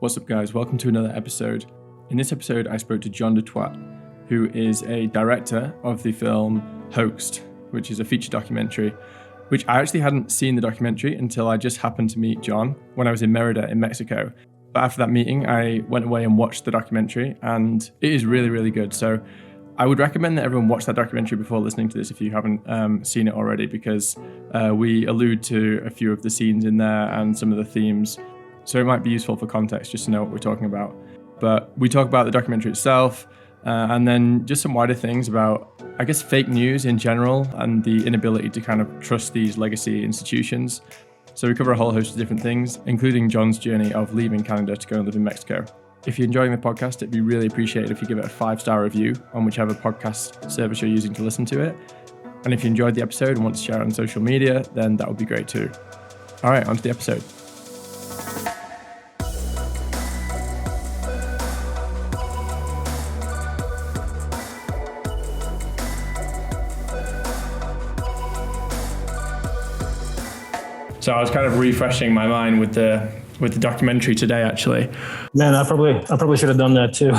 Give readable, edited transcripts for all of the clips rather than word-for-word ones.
What's up, guys? Welcome to another episode. In this episode, I spoke to Jon Du Toit, who is a director of the film HOAXED, which is a feature documentary, which I actually hadn't seen the documentary until I just happened to meet Jon when I was in Mérida in Mexico. But after that meeting, I went away and watched the documentary, and it is really, really good. So I would recommend that everyone watch that documentary before listening to this if you haven't seen it already, because we allude to a few of the scenes in there and some of the themes. So it might be useful for context just to know what we're talking about. But we talk about the documentary itself and then just some wider things about, I guess, fake news in general and the inability to kind of trust these legacy institutions. So we cover a whole host of different things, including Jon's journey of leaving Canada to go and live in Mexico. If you're enjoying the podcast, it'd be really appreciated if you give it a 5-star review on whichever podcast service you're using to listen to it. And if you enjoyed the episode and want to share it on social media, then that would be great too. All right, on to the episode. So I was kind of refreshing my mind with the documentary today, actually. Man, I probably should have done that too.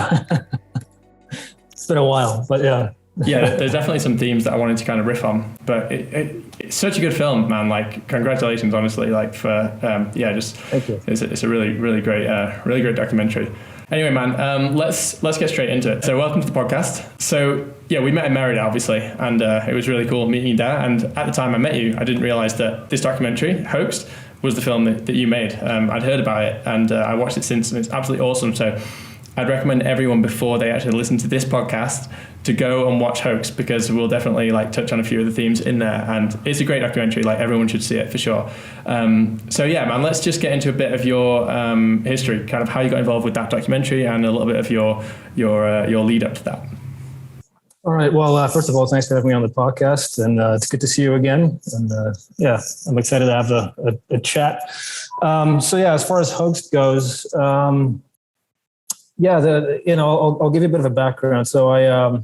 It's been a while, but yeah. Yeah, there's definitely some themes that I wanted to kind of riff on, but it's such a good film, man. Like, congratulations, honestly. Like, for Thank you. It's a really great documentary. Anyway, man, let's get straight into it. So welcome to the podcast. So yeah, we met in Mérida, obviously, and it was really cool meeting you there. And at the time I met you, I didn't realize that this documentary, HOAXED, was the film that you made. I'd heard about it, and I watched it since, and it's absolutely awesome. So I'd recommend everyone, before they actually listen to this podcast, to go and watch HOAXED, because we'll definitely touch on a few of the themes in there, and it's a great documentary. Everyone should see it for sure. So yeah, man, let's just get into a bit of your history, kind of how you got involved with that documentary, and a little bit of your lead up to that. All right. Well, first of all, thanks for having me on the podcast, and it's good to see you again. And yeah, I'm excited to have a chat. So yeah, as far as HOAXED goes, I'll give you a bit of a background. So I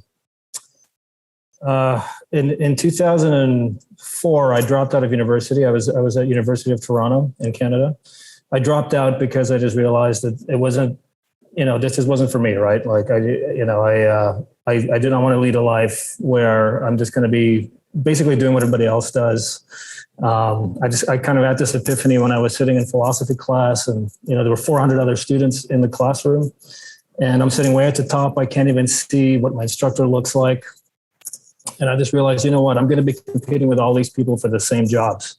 in 2004, I dropped out of university. I was at University of Toronto in Canada. I dropped out because I just realized that it wasn't, this just wasn't for me, right? Like I did not want to lead a life where I'm just going to be basically doing what everybody else does. I kind of had this epiphany when I was sitting in philosophy class, and there were 400 other students in the classroom, and I'm sitting way at the top. I can't even see what my instructor looks like. And I just realized, I'm going to be competing with all these people for the same jobs.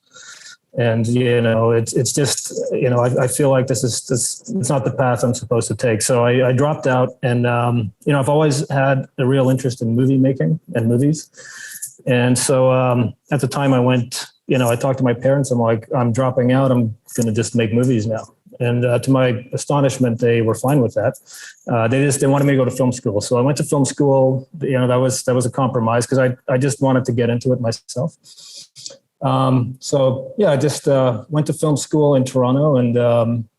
And, it's just, I feel like this it's not the path I'm supposed to take. So I dropped out, and, I've always had a real interest in movie making and movies. And so at the time I went, I talked to my parents. I'm like, I'm dropping out. I'm going to just make movies now. And to my astonishment, they were fine with that. They wanted me to go to film school. So I went to film school. That was a compromise, because I just wanted to get into it myself. So yeah, I just went to film school in Toronto, and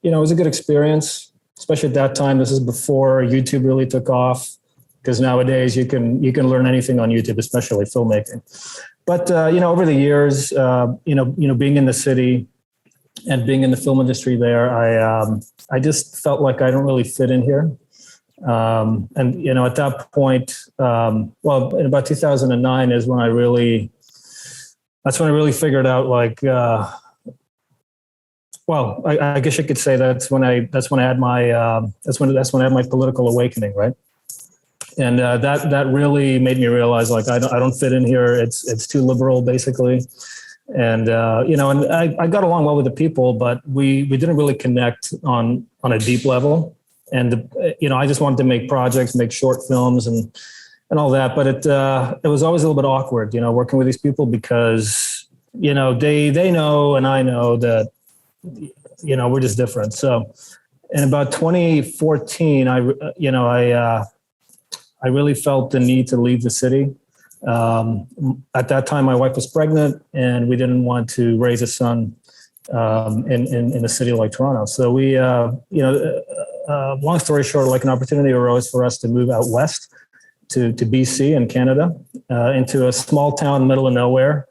it was a good experience, especially at that time. This is before YouTube really took off, because nowadays you can learn anything on YouTube, especially filmmaking. But over the years, being in the city and being in the film industry there, I just felt like I don't really fit in here. And at that point, in about 2009 is when I really figured out, I guess you could say that's when I had my political awakening, right? And that really made me realize, I don't fit in here. It's too liberal, basically. And and I got along well with the people, but we didn't really connect on a deep level. And I just wanted to make projects, make short films, and all that. But it was always a little bit awkward, working with these people, because they know and I know that we're just different. So in about 2014, I really felt the need to leave the city. At that time, my wife was pregnant, and we didn't want to raise a son in a city like Toronto. So we, long story short, an opportunity arose for us to move out west to BC in Canada, into a small town in the middle of nowhere.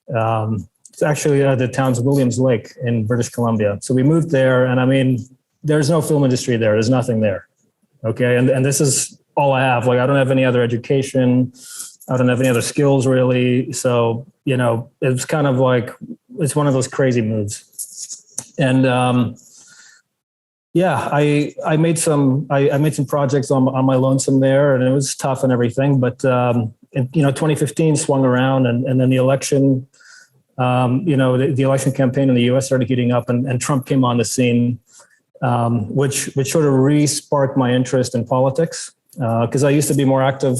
It's actually the town's Williams Lake in British Columbia. So we moved there, and I mean, there's no film industry there. There's nothing there. Okay. And this is all I have. Like, I don't have any other education. I don't have any other skills really. So, it's kind of like, it's one of those crazy moves. And, I made some projects on my lonesome there, and it was tough and everything, but, 2015 swung around, and then the election, the election campaign in the US started heating up, and Trump came on the scene, which sort of re-sparked my interest in politics. Cause I used to be more active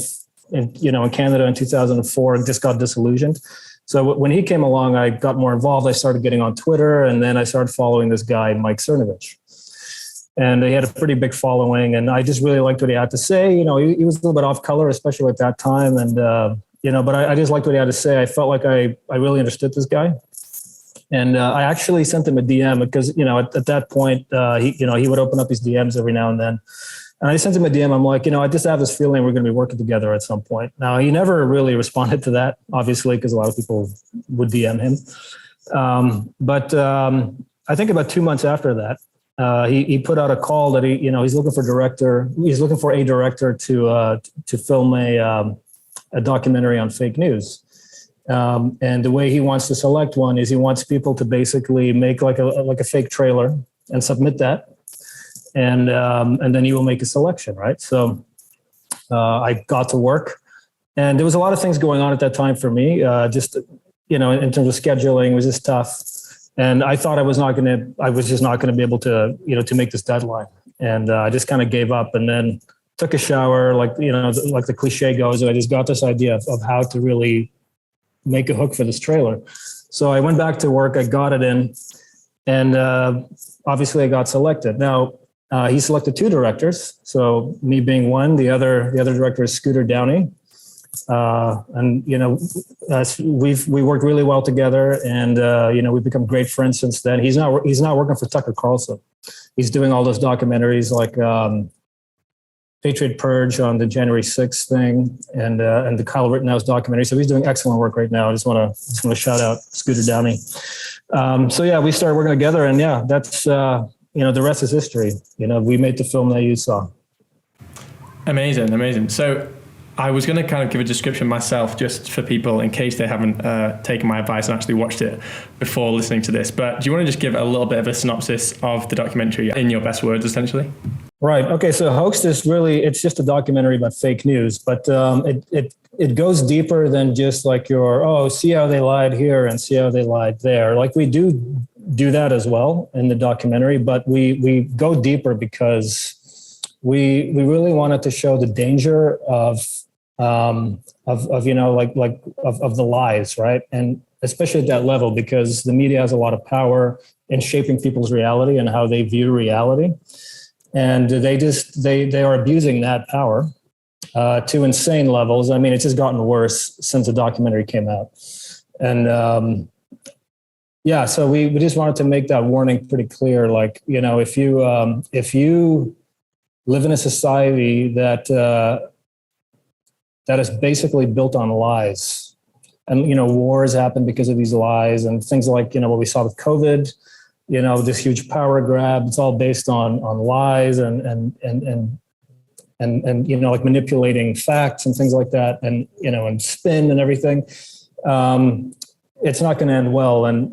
in Canada in 2004 and just got disillusioned. So when he came along, I got more involved. I started getting on Twitter, and then I started following this guy, Mike Cernovich. And he had a pretty big following, and I just really liked what he had to say. He was a little bit off color, especially at that time. And, but I just liked what he had to say. I felt like I really understood this guy. And I actually sent him a DM because, at that point, he would open up his DMs every now and then. And I sent him a DM. I'm like, I just have this feeling we're going to be working together at some point. Now, he never really responded to that, obviously, because a lot of people would DM him. But I think about 2 months after that, he put out a call that he's looking for a director to film a documentary on fake news. And the way he wants to select one is he wants people to basically make like a fake trailer and submit that. And then he will make a selection, right? So I got to work, and there was a lot of things going on at that time for me. In terms of scheduling, it was just tough. And I thought I was just not going to be able to, to make this deadline. And I just kind of gave up, and then took a shower, like the cliche goes. And I just got this idea of how to really make a hook for this trailer. So I went back to work, I got it in, and obviously I got selected. Now, he selected 2 directors. So me being one, the other director is Scooter Downey. And we worked really well together, and we've become great friends since then. He's not working for Tucker Carlson. He's doing all those documentaries like Patriot Purge on the January 6th thing, and the Kyle Rittenhouse documentary. So he's doing excellent work right now. I just want to shout out Scooter Downey. We started working together, and that's the rest is history. We made the film that you saw. Amazing. So I was going to kind of give a description myself, just for people in case they haven't taken my advice and actually watched it before listening to this. But do you want to just give a little bit of a synopsis of the documentary in your best words, essentially? Right. Okay. So HOAXED is it's just a documentary about fake news, but it goes deeper than just like see how they lied here and see how they lied there. Like we do that as well in the documentary, but we go deeper because we really wanted to show the danger of the lies, right? And especially at that level, because the media has a lot of power in shaping people's reality and how they view reality. And they are abusing that power to insane levels. I mean, it's just gotten worse since the documentary came out. And so we just wanted to make that warning pretty clear. Like, if you live in a society that is basically built on lies, and wars happen because of these lies, and things like what we saw with COVID, this huge power grab. It's all based on lies and like manipulating facts and things like that, and and spin and everything. It's not going to end well, and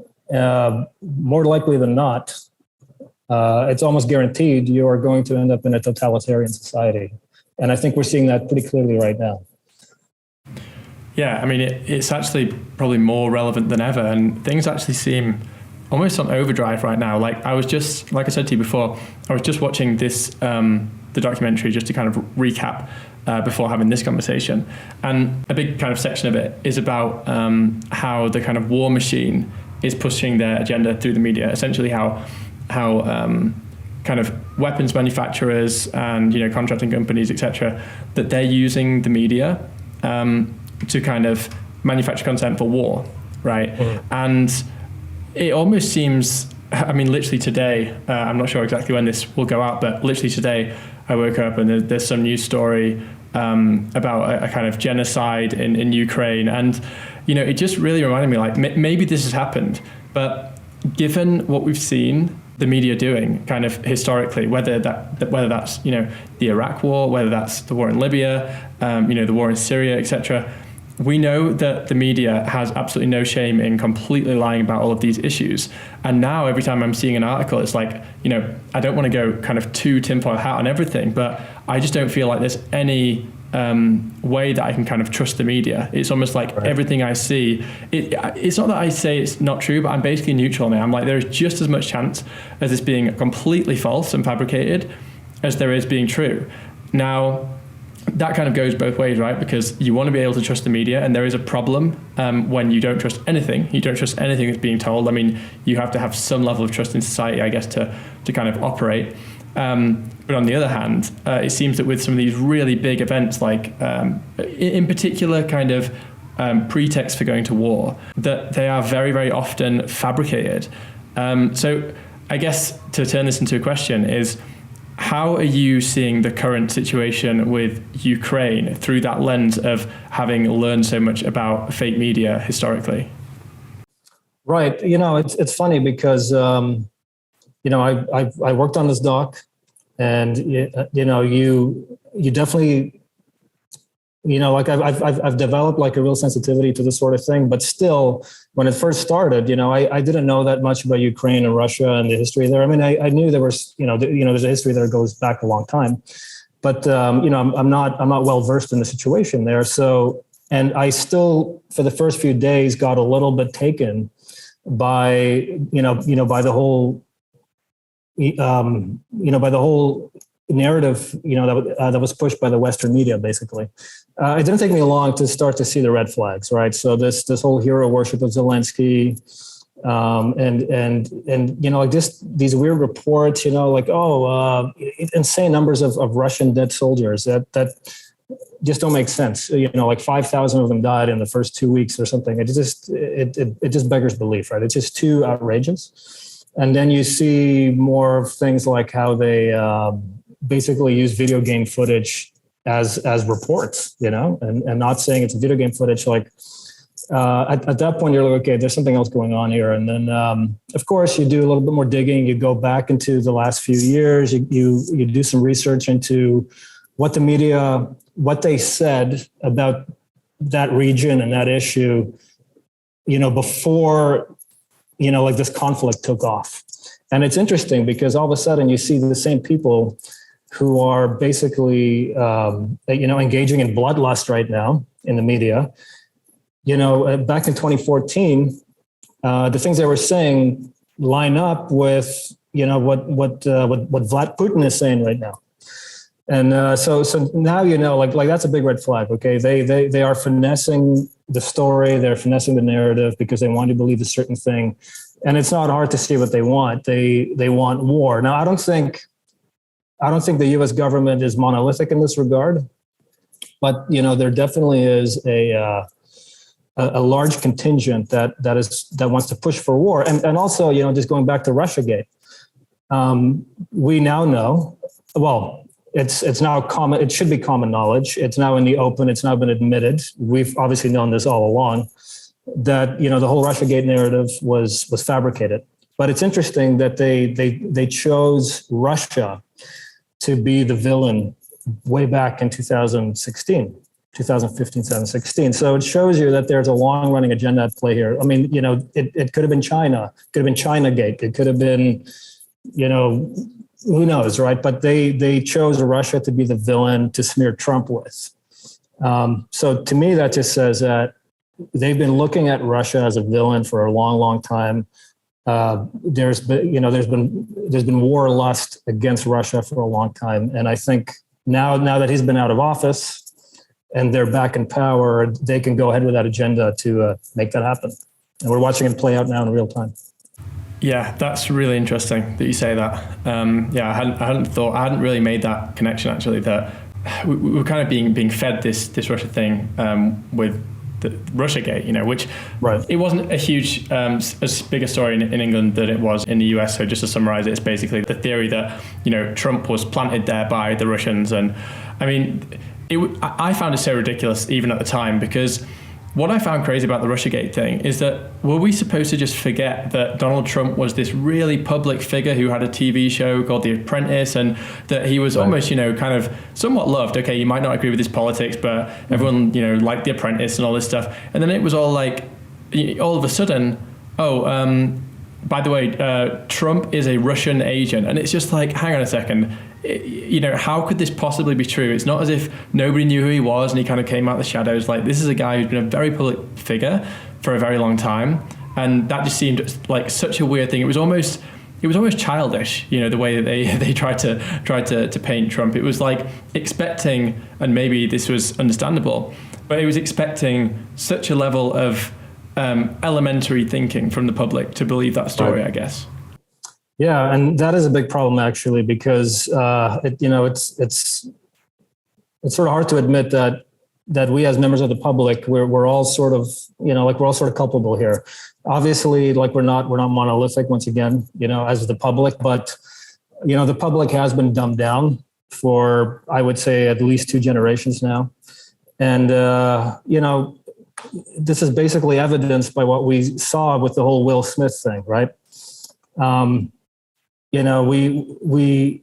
more likely than not, it's almost guaranteed you are going to end up in a totalitarian society. And I think we're seeing that pretty clearly right now. Yeah, I mean, it's actually probably more relevant than ever, and things actually seem almost on overdrive right now. Like I said to you before, I was just watching this, the documentary, just to kind of recap before having this conversation. And a big kind of section of it is about how the kind of war machine is pushing their agenda through the media. Essentially how kind of weapons manufacturers and contracting companies, etc., that they're using the media to kind of manufacture content for war, right? Mm. And it almost seems, I mean, literally today, I'm not sure exactly when this will go out, but literally today I woke up and there's some news story about a kind of genocide in Ukraine. And, it just really reminded me, like, maybe this has happened, but given what we've seen the media doing kind of historically, whether that's, the Iraq war, whether that's the war in Libya, the war in Syria, etc. We know that the media has absolutely no shame in completely lying about all of these issues. And now every time I'm seeing an article, it's like, I don't want to go kind of too tinfoil hat on everything, but I just don't feel like there's any way that I can kind of trust the media. It's almost like everything I see, it's not that I say it's not true, but I'm basically neutral now. I'm like, there is just as much chance as this being completely false and fabricated as there is being true. Now, that kind of goes both ways, right? Because you want to be able to trust the media, and there is a problem when you don't trust anything. You don't trust anything that's being told. I mean, you have to have some level of trust in society, I guess, to kind of operate. But on the other hand, it seems that with some of these really big events, like in particular kind of pretext for going to war, that they are very, very often fabricated. So I guess to turn this into a question is, how are you seeing the current situation with Ukraine through that lens of having learned so much about fake media historically? Right. It's funny because, I worked on this doc, and, you definitely, like I've developed like a real sensitivity to this sort of thing, but still, when it first started, I didn't know that much about Ukraine and Russia and the history there. I mean, I knew there was, there's a history there that goes back a long time, but I'm not well versed in the situation there. So, and I still, for the first few days, got a little bit taken by, by the whole, by the whole narrative, that was pushed by the Western media, basically. It didn't take me long to start to see the red flags, right? So this whole hero worship of Zelensky, and like these weird reports, like, insane numbers of Russian dead soldiers that just don't make sense. Like 5,000 of them died in the first 2 weeks or something. It just beggars belief, right? It's just too outrageous. And then you see more things like how they basically use video game footage as reports, and not saying it's video game footage. Like at that point, you're like, okay, there's something else going on here. And then, of course, you do a little bit more digging. You go back into the last few years. You do some research into what the media, what they said about that region and that issue, before, like this conflict took off. And it's interesting because all of a sudden you see the same people who are basically, engaging in bloodlust right now in the media. Back in 2014, the things they were saying line up with, what Vlad Putin is saying right now. And so now, like that's a big red flag. Okay. They are finessing the story. They're finessing the narrative because they want to believe a certain thing. And it's not hard to see what they want. They want war. Now, I don't think the U.S. government is monolithic in this regard, but there definitely is a large contingent that wants to push for war, and also just going back to Russiagate, we now know. Well, it's now common. It should be common knowledge. It's now in the open. It's now been admitted. We've obviously known this all along, that the whole Russiagate narrative was fabricated. But it's interesting that they chose Russia to be the villain way back in 2015, 2016. So it shows you that there's a long running agenda at play here. I mean, it could have been China, could have been Chinagate. It could have been, who knows, right? But they chose Russia to be the villain to smear Trump with. So to me, that just says that they've been looking at Russia as a villain for a long, long time. There's been war lust against Russia for a long time, and I think now that he's been out of office and they're back in power, they can go ahead with that agenda to make that happen. And we're watching it play out now in real time. Yeah, that's really interesting that you say that. I hadn't really made that connection actually. That we were kind of being fed this Russia thing with the Russiagate, which it wasn't a huge, as big a story in England than it was in the US. So just to summarize it, it's basically the theory that, Trump was planted there by the Russians. And I mean, I found it so ridiculous even at the time, because what I found crazy about the Russiagate thing is that, were we supposed to just forget that Donald Trump was this really public figure who had a TV show called The Apprentice, and that he was almost, you know, kind of somewhat loved? Okay, you might not agree with his politics, but everyone, you know, liked The Apprentice and all this stuff. And then it was all like, all of a sudden, by the way, Trump is a Russian agent. And it's just like, hang on a second. You know, how could this possibly be true? It's not as if nobody knew who he was and he kind of came out of the shadows. Like, this is a guy who's been a very public figure for a very long time. And that just seemed like such a weird thing. It was almost childish, you know, the way that they tried to paint Trump. It was like expecting, and maybe this was understandable, but it was expecting such a level of elementary thinking from the public to believe that story, I guess. Yeah, and that is a big problem actually, because it's sort of hard to admit that we as members of the public, we're all sort of, you know, like we're all sort of culpable here. Obviously, like we're not monolithic once again, you know, as the public, but you know, the public has been dumbed down for, I would say, at least 2 generations now, and you know, this is basically evidenced by what we saw with the whole Will Smith thing, right? You know, we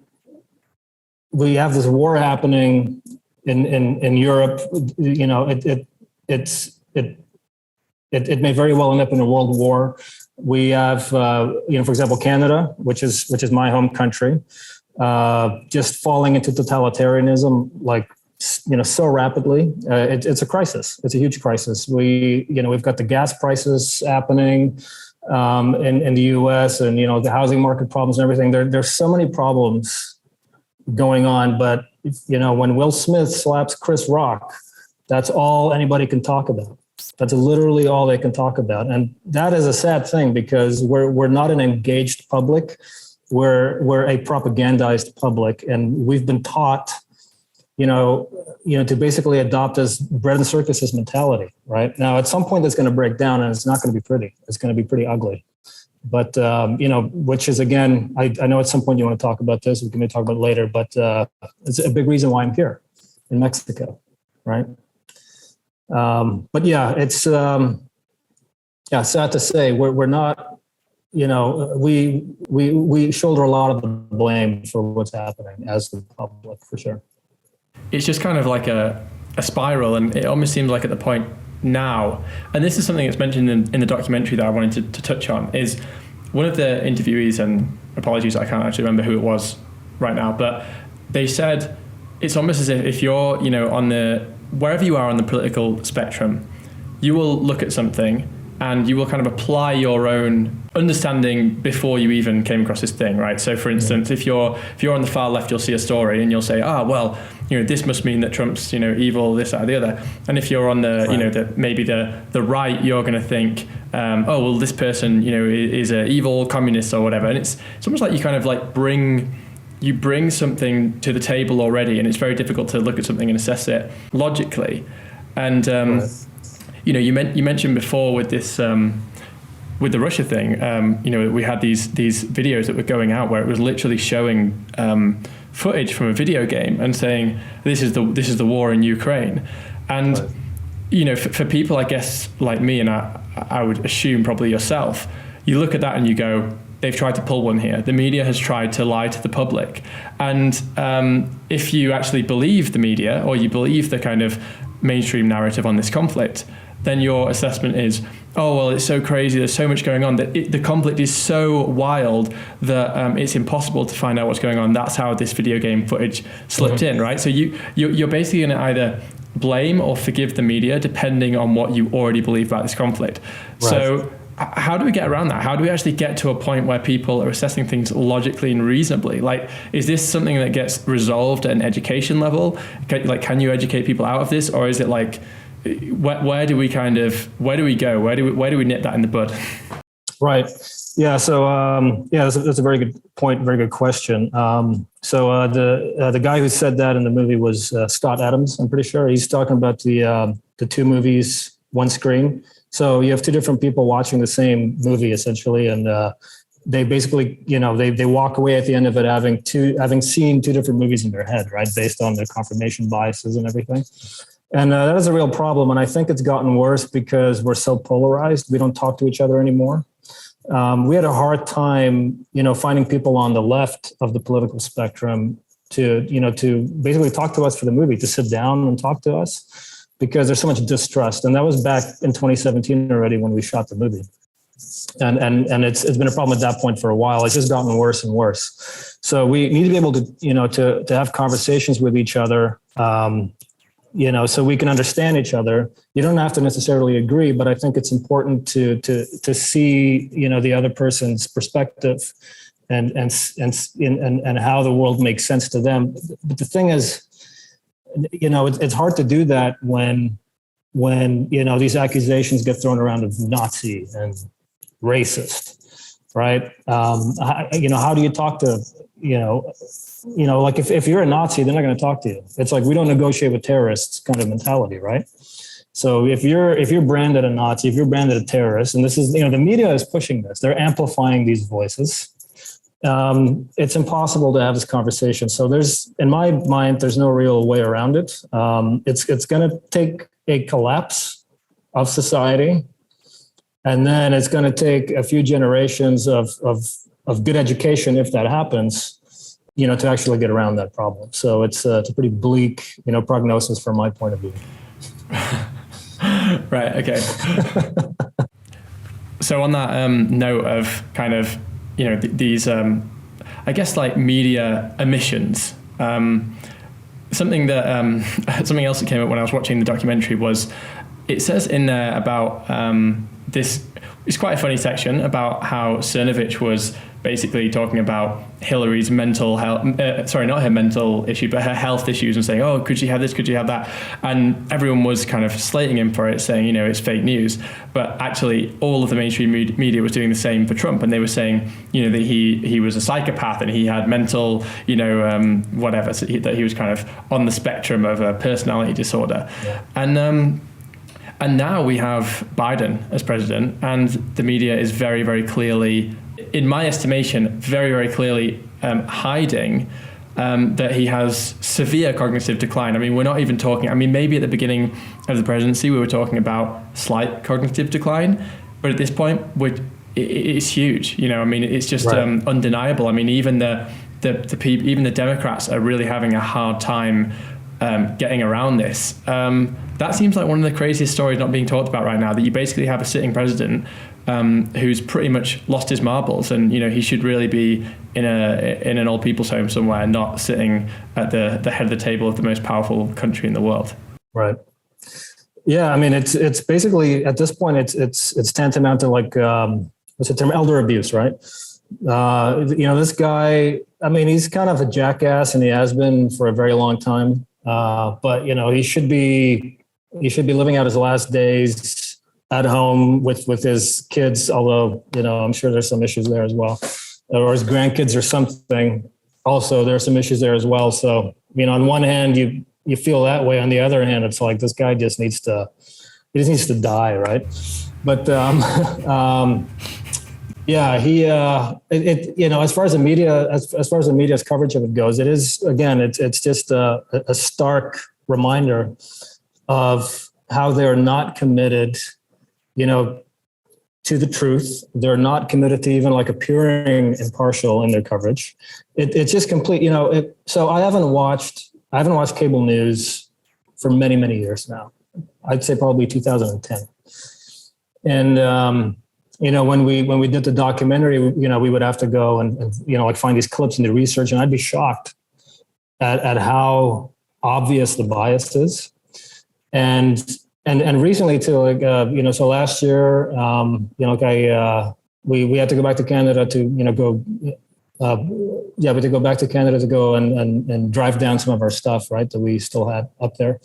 have this war happening in Europe. You know, it may very well end up in a world war. We have, you know, for example, Canada, which is my home country, just falling into totalitarianism, like, you know, so rapidly. It's a crisis. It's a huge crisis. We've got the gas prices happening in the US, and, you know, the housing market problems and everything. There's so many problems going on, but, you know, when Will Smith slaps Chris Rock, that's all anybody can talk about. That's literally all they can talk about. And that is a sad thing, because we're not an engaged public. We're a propagandized public, and we've been taught, you know, to basically adopt as bread and circuses mentality, right? Now, at some point that's going to break down, and it's not going to be pretty. It's going to be pretty ugly. But, you know, which is, again, I know at some point you want to talk about this. We can maybe talk about it later, but it's a big reason why I'm here in Mexico, right? But yeah, it's, sad to say we're not, you know, we shoulder a lot of the blame for what's happening as the public, for sure. It's just kind of like a spiral, and it almost seems like at the point now, and this is something that's mentioned in the documentary that I wanted to touch on, is one of the interviewees, and apologies, I can't actually remember who it was right now, but they said it's almost as if you're, you know, wherever you are on the political spectrum, you will look at something and you will kind of apply your own understanding before you even came across this thing, right? So for instance, if you're on the far left, you'll see a story and you'll say, well, you know, this must mean that Trump's, you know, evil, this, that, or the other. And if you're on the, you know, maybe the right, you're going to think, well, this person, you know, is an evil communist or whatever. And it's almost like you kind of like bring something to the table already, and it's very difficult to look at something and assess it logically. And you know, you mentioned before with this with the Russia thing, you know, we had these videos that were going out where it was literally showing footage from a video game and saying this is the war in Ukraine. And you know, for people, I guess, like me, and I would assume probably yourself, you look at that and you go, they've tried to pull one here. The media has tried to lie to the public. And if you actually believe the media, or you believe the kind of mainstream narrative on this conflict, then your assessment is, oh, well, it's so crazy, there's so much going on, that the conflict is so wild that it's impossible to find out what's going on. That's how this video game footage slipped in, right? So you're basically going to either blame or forgive the media depending on what you already believe about this conflict. Right. So how do we get around that? How do we actually get to a point where people are assessing things logically and reasonably? Like, is this something that gets resolved at an education level? Can you educate people out of this? Or is it like, where do we go? Where do we nip that in the bud? Right. Yeah. So, that's a very good point. Very good question. So the guy who said that in the movie was Scott Adams. I'm pretty sure he's talking about the 2 movies, one screen. So you have 2 different people watching the same movie essentially. And they basically, you know, they walk away at the end of it having seen 2 different movies in their head, right? Based on their confirmation biases and everything. And that is a real problem. And I think it's gotten worse because we're so polarized. We don't talk to each other anymore. We had a hard time, finding people on the left of the political spectrum to basically talk to us for the movie, to sit down and talk to us, because there's so much distrust. And that was back in 2017 already when we shot the movie. And it's been a problem at that point for a while. It's just gotten worse and worse. So we need to be able to have conversations with each other, so we can understand each other. You don't have to necessarily agree, but I think it's important to see, the other person's perspective and how the world makes sense to them. But the thing is, it's hard to do that when these accusations get thrown around of Nazi and racist, right? How do you talk to, like if you're a Nazi, they're not going to talk to you. It's like, we don't negotiate with terrorists kind of mentality, right? So if you're branded a Nazi, if you're branded a terrorist, and this is, the media is pushing this, they're amplifying these voices. It's impossible to have this conversation. So in my mind, there's no real way around it. It's going to take a collapse of society. And then it's going to take a few generations of good education, if that happens, to actually get around that problem. So it's a pretty bleak, prognosis from my point of view. Right. Okay. So on that note of kind of, these, I guess, like media emissions, something else that came up when I was watching the documentary was, it says in there about this. It's quite a funny section about how Cernovich was basically talking about Hillary's mental health, not her mental issue, but her health issues, and saying, oh, could she have this? Could she have that? And everyone was kind of slating him for it, saying, it's fake news. But actually, all of the mainstream media was doing the same for Trump. And they were saying, that he was a psychopath and he had mental, whatever, so that he was kind of on the spectrum of a personality disorder. Yeah. And now we have Biden as president, and the media is very, very clearly, in my estimation, very, very clearly hiding that he has severe cognitive decline. I mean, we're not even talking, maybe at the beginning of the presidency, we were talking about slight cognitive decline, but at this point, it's huge. It's just right. Undeniable. Even the people, even the Democrats are really having a hard time getting around this. That seems like one of the craziest stories not being talked about right now, that you basically have a sitting president who's pretty much lost his marbles, and he should really be in an old people's home somewhere, not sitting at the head of the table of the most powerful country in the world. Right. Yeah, it's basically, at this point, it's tantamount to like what's the term, elder abuse, right? This guy, he's kind of a jackass, and he has been for a very long time. But he should be living out his last days at home with his kids, although, I'm sure there's some issues there as well, or his grandkids or something. Also, there are some issues there as well. So, on one hand, you feel that way. On the other hand, it's like, this guy just needs to die. Right. But, yeah, as far as the media's coverage of it goes, it is, again, it's just a stark reminder of how they're not committed, to the truth. They're not committed to even like appearing impartial in their coverage. It's just complete, so I haven't watched cable news for many, many years now. I'd say probably 2010. And, when we did the documentary, we would have to go and like find these clips and do research, and I'd be shocked at how obvious the bias is. And recently too, like, so last year, we had to go back to Canada to, we had to go back to Canada to go and drive down some of our stuff, right, that we still had up there.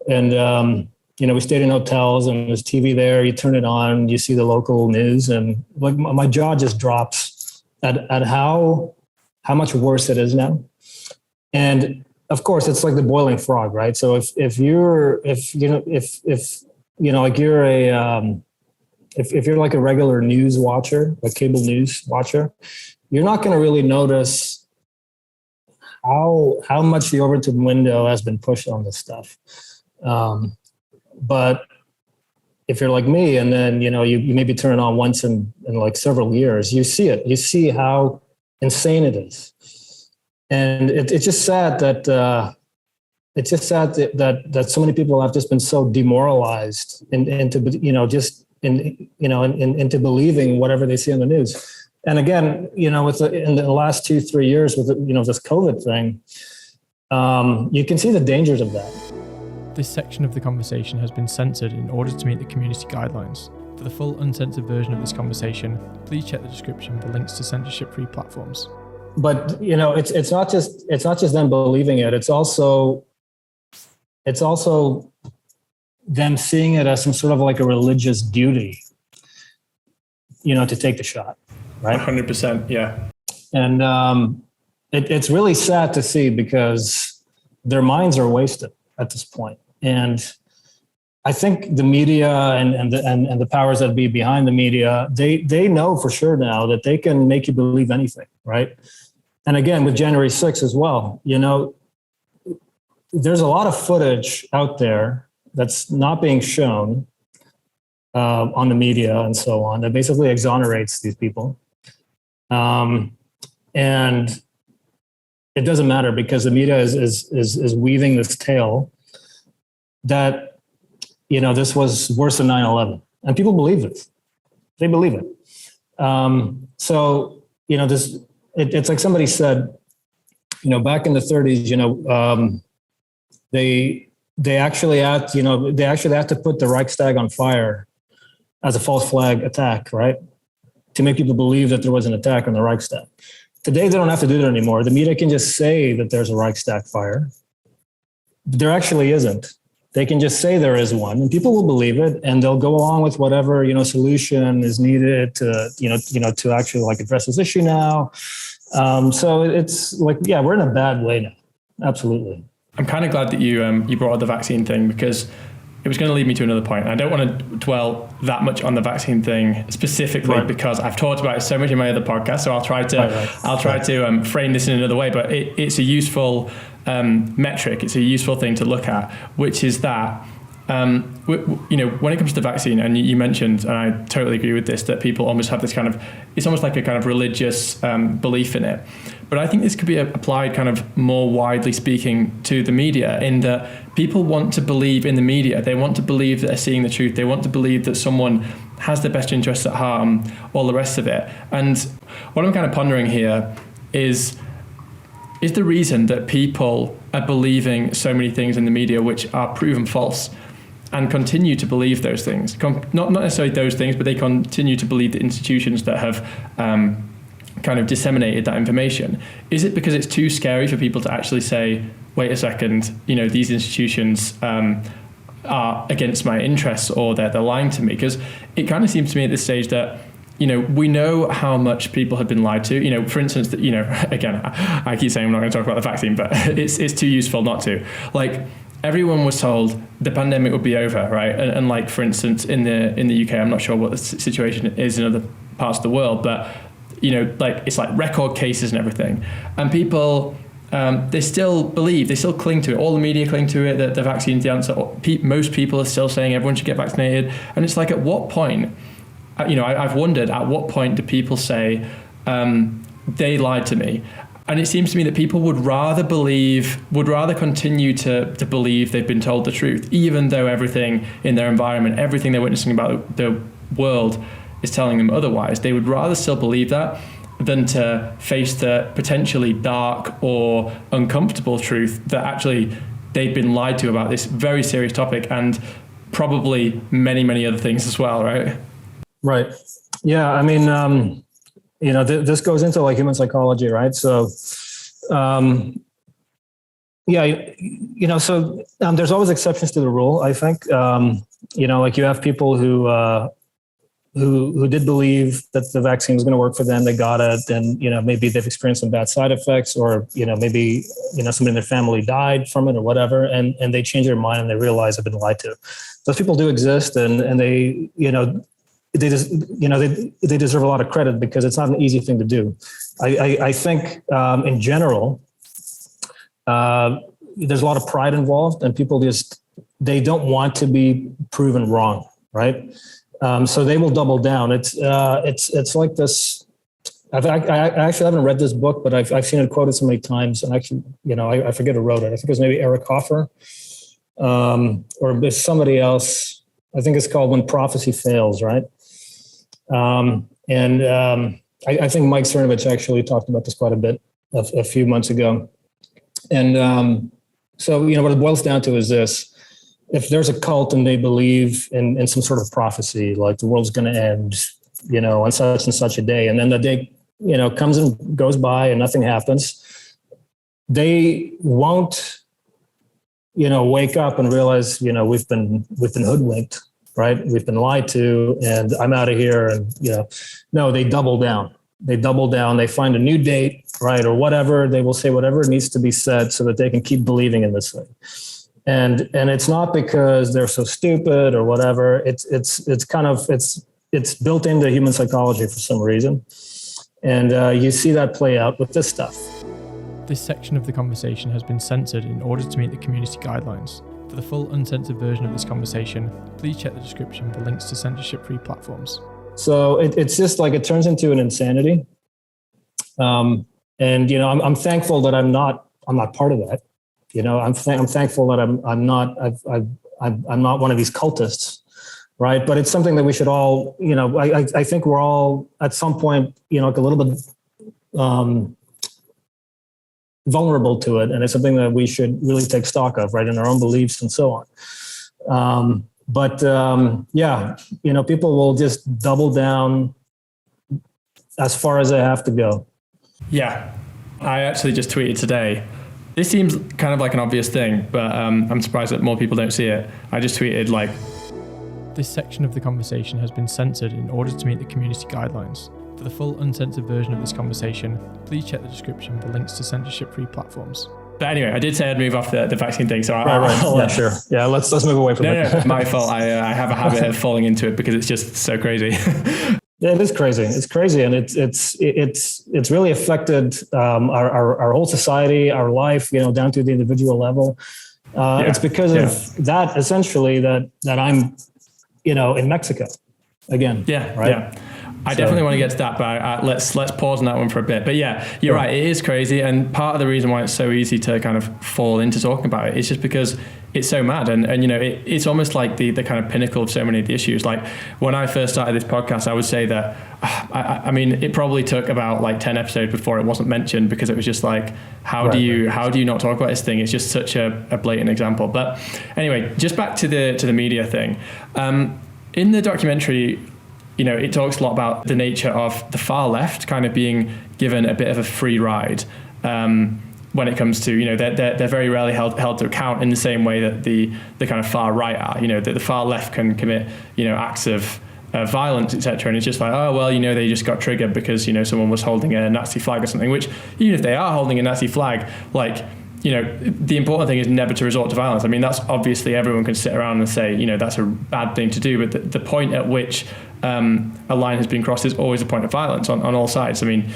And, we stayed in hotels, and there's TV there. You turn it on, you see the local news, and like my jaw just drops at how much worse it is now. And of course, it's like the boiling frog, right? So if you're like a regular news watcher, a cable news watcher, you're not going to really notice how much the Overton window has been pushed on this stuff. But if you're like me, and then, you maybe turn it on once in like several years, you see it. You see how insane it is. And it's just sad that that so many people have just been so demoralized into into believing whatever they see on the news. And again, in the last 2-3 years with this COVID thing, you can see the dangers of that. This section of the conversation has been censored in order to meet the community guidelines. For the full uncensored version of this conversation, please check the description for links to censorship-free platforms. But it's not just them believing it. It's also them seeing it as some sort of like a religious duty, to take the shot, right? 100%, yeah. And it's really sad to see because their minds are wasted at this point. And I think the media and the powers that be behind the media, they know for sure now that they can make you believe anything, right? And again, with January 6th as well, there's a lot of footage out there that's not being shown on the media and so on that basically exonerates these people. And it doesn't matter because the media is weaving this tale that, this was worse than 9/11, and people believe it. They believe it. It's like somebody said, back in the 30s, they actually had to put the Reichstag on fire as a false flag attack, right? To make people believe that there was an attack on the Reichstag. Today, they don't have to do that anymore. The media can just say that there's a Reichstag fire. There actually isn't. They can just say there is one, and people will believe it, and they'll go along with whatever solution is needed to actually like address this issue now. So it's like, yeah, we're in a bad way now. Absolutely. I'm kind of glad that you brought up the vaccine thing because it was going to lead me to another point. I don't want to dwell that much on the vaccine thing specifically because I've talked about it so much in my other podcast. So I'll try to frame this in another way. But it's a useful metric. It's a useful thing to look at, which is that when it comes to the vaccine, and you mentioned, and I totally agree with this, that people almost have this it's almost like a kind of religious belief in it. But I think this could be applied kind of more widely speaking to the media, in that people want to believe in the media. They want to believe that they're seeing the truth. They want to believe that someone has their best interests at heart, all the rest of it. And what I'm kind of pondering here is the reason that people are believing so many things in the media which are proven false and continue to believe those things. Not necessarily those things, but they continue to believe the institutions that have kind of disseminated that information. Is it because it's too scary for people to actually say, wait a second, these institutions are against my interests, or they're lying to me? Because it kind of seems to me at this stage that we know how much people have been lied to. For instance, again, I keep saying I'm not going to talk about the vaccine, but it's too useful not to. Like, everyone was told the pandemic would be over, right? And like, for instance, in the UK, I'm not sure what the situation is in other parts of the world, but it's like record cases and everything, and people they still cling to it. All the media cling to it, that the vaccine's the answer. Most people are still saying everyone should get vaccinated, and it's like, at what point? I've wondered, at what point do people say they lied to me? And it seems to me that people would rather continue to believe they've been told the truth, even though everything in their environment, everything they're witnessing about the world is telling them otherwise. They would rather still believe that than to face the potentially dark or uncomfortable truth that actually they've been lied to about this very serious topic, and probably many, many other things as well, right? Right. Yeah. I mean, this goes into like human psychology, right? So, there's always exceptions to the rule, I think. Like, you have people who did believe that the vaccine was going to work for them. They got it, and maybe they've experienced some bad side effects, or maybe somebody in their family died from it or whatever, and they change their mind and they realize they've been lied to. Those people do exist, and they they deserve a lot of credit because it's not an easy thing to do. I think in general, there's a lot of pride involved, and people just they don't want to be proven wrong, right? So they will double down. It's like this. I actually haven't read this book, but I've seen it quoted so many times. And actually, I forget who wrote it. I think it was maybe Eric Hoffer, or somebody else. I think it's called "When Prophecy Fails," right? I think Mike Cernovich actually talked about this quite a bit a few months ago. And so, what it boils down to is this. If there's a cult and they believe in some sort of prophecy, like the world's going to end, on such and such a day, and then the day, comes and goes by and nothing happens, they won't, wake up and realize, we've been hoodwinked, right? We've been lied to, and I'm out of here. And, no, they double down. They find a new date, right? Or whatever. They will say whatever needs to be said so that they can keep believing in this thing. And it's not because they're so stupid or whatever. It's built into human psychology for some reason. And you see that play out with this stuff. This section of the conversation has been censored in order to meet the community guidelines. For the full uncensored version of this conversation, please check the description for links to censorship-free platforms. So it's just like it turns into an insanity. I'm thankful that I'm not part of that. I'm thankful that I'm not one of these cultists, right? But it's something that we should all, I think we're all at some point, like a little bit vulnerable to it, and it's something that we should really take stock of, right, in our own beliefs and so on. People will just double down as far as they have to go. Yeah, I actually just tweeted today. This seems kind of like an obvious thing, but I'm surprised that more people don't see it. I just tweeted this section of the conversation has been censored in order to meet the community guidelines. For the full uncensored version of this conversation, please check the description for links to censorship-free platforms. But anyway, I did say I'd move off the vaccine thing, so right. Sure. Yeah, let's move away from it. No, my fault. I have a habit of falling into it because it's just so crazy. Yeah, it is crazy. It's crazy, and it's really affected our whole society, our life, down to the individual level. It's because of that, essentially, that I'm, in Mexico again. Yeah. Right. Yeah. I definitely want to get to that, but let's pause on that one for a bit. But yeah, you're right. It is crazy, and part of the reason why it's so easy to kind of fall into talking about it is just because it's so mad, and it's almost like the kind of pinnacle of so many of the issues. Like when I first started this podcast, I would say that I mean it probably took about 10 episodes before it wasn't mentioned, because it was just like how do you not talk about this thing? It's just such a blatant example. But anyway, just back to the media thing. In the documentary, it talks a lot about the nature of the far left kind of being given a bit of a free ride when it comes to, they're very rarely held to account in the same way that the kind of far right are. That the far left can commit, acts of violence, etc. And it's just like, oh, well, they just got triggered because, someone was holding a Nazi flag or something, which even if they are holding a Nazi flag, the important thing is never to resort to violence. I mean, that's obviously everyone can sit around and say, that's a bad thing to do. But the point at which a line has been crossed is always a point of violence on all sides. I mean,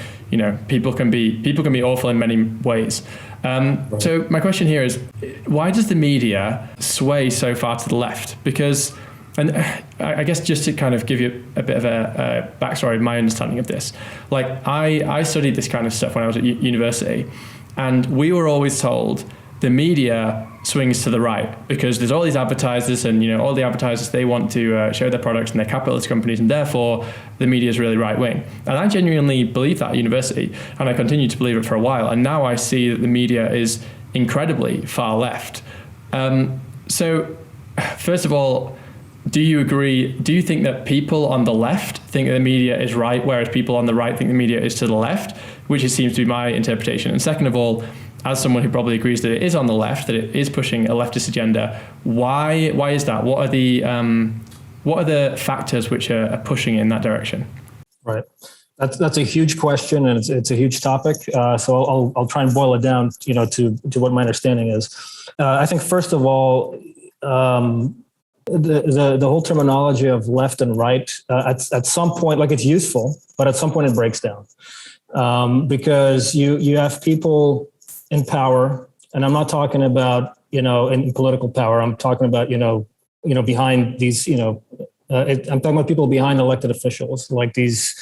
people can be awful in many ways. So my question here is, why does the media sway so far to the left? Because, and I guess just to kind of give you a bit of a backstory of my understanding of this, I studied this kind of stuff when I was at university. And we were always told the media swings to the right because there's all these advertisers, and all the advertisers, they want to show their products, and they're capitalist companies, and therefore the media is really right wing. And I genuinely believed that at university, and I continued to believe it for a while. And now I see that the media is incredibly far left. So first of all, do you agree? Do you think that people on the left think that the media is right, whereas people on the right think the media is to the left, which it seems to be my interpretation? And second of all, as someone who probably agrees that it is on the left, that it is pushing a leftist agenda, why is that? What are the factors which are pushing in that direction? Right. That's a huge question, and it's a huge topic. So I'll try and boil it down, to what my understanding is. I think first of all, the whole terminology of left and right at some point, it's useful, but at some point it breaks down, because you have people in power, and I'm not talking about in political power. I'm talking about, behind these, I'm talking about people behind elected officials, like these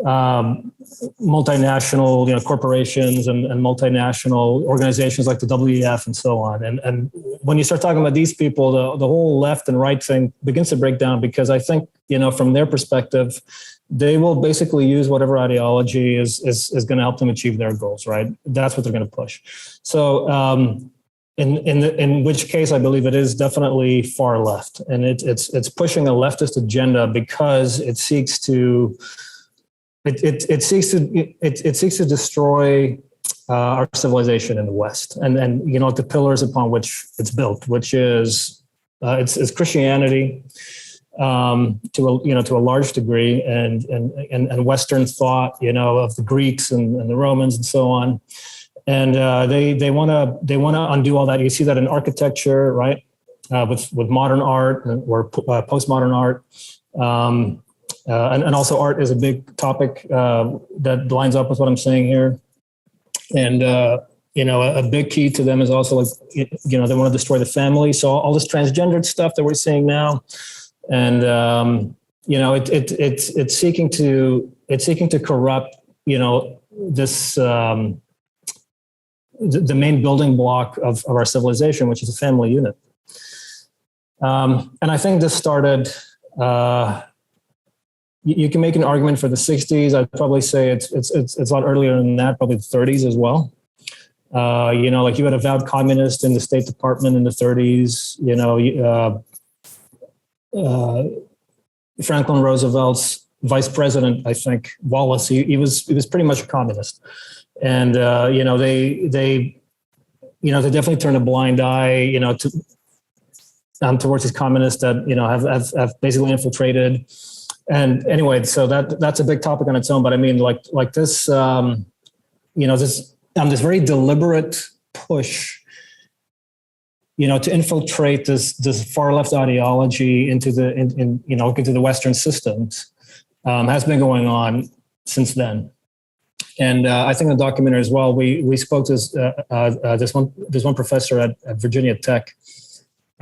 multinational, corporations and multinational organizations like the WEF and so on. And when you start talking about these people, the whole left and right thing begins to break down, because I think, from their perspective, they will basically use whatever ideology is going to help them achieve their goals, right? That's what they're going to push. So in which case I believe it is definitely far left, and it's pushing a leftist agenda because it seeks to destroy our civilization in the West, and the pillars upon which it's built, which is it's Christianity to a large degree, and Western thought, of the Greeks and the Romans and so on, and they want to undo all that. You see that in architecture, right, with modern art or postmodern art. And also art is a big topic that lines up with what I'm saying here. And, a big key to them is also they want to destroy the family. So all this transgendered stuff that we're seeing now, and, it's seeking to corrupt, this, the main building block of our civilization, which is a family unit. And I think this started, you can make an argument for the 60s. I'd probably say it's a lot earlier than that, probably the 30s as well. You had avowed communist in the State Department in the 30s. Franklin Roosevelt's vice president, I think, Wallace, he was pretty much a communist, and they definitely turned a blind eye, towards these communists that have basically infiltrated. And anyway, so that's a big topic on its own. But I mean, like this, this very deliberate push, to infiltrate this far left ideology into the Western systems, has been going on since then. And I think in the documentary as well, we spoke to this one professor at Virginia Tech.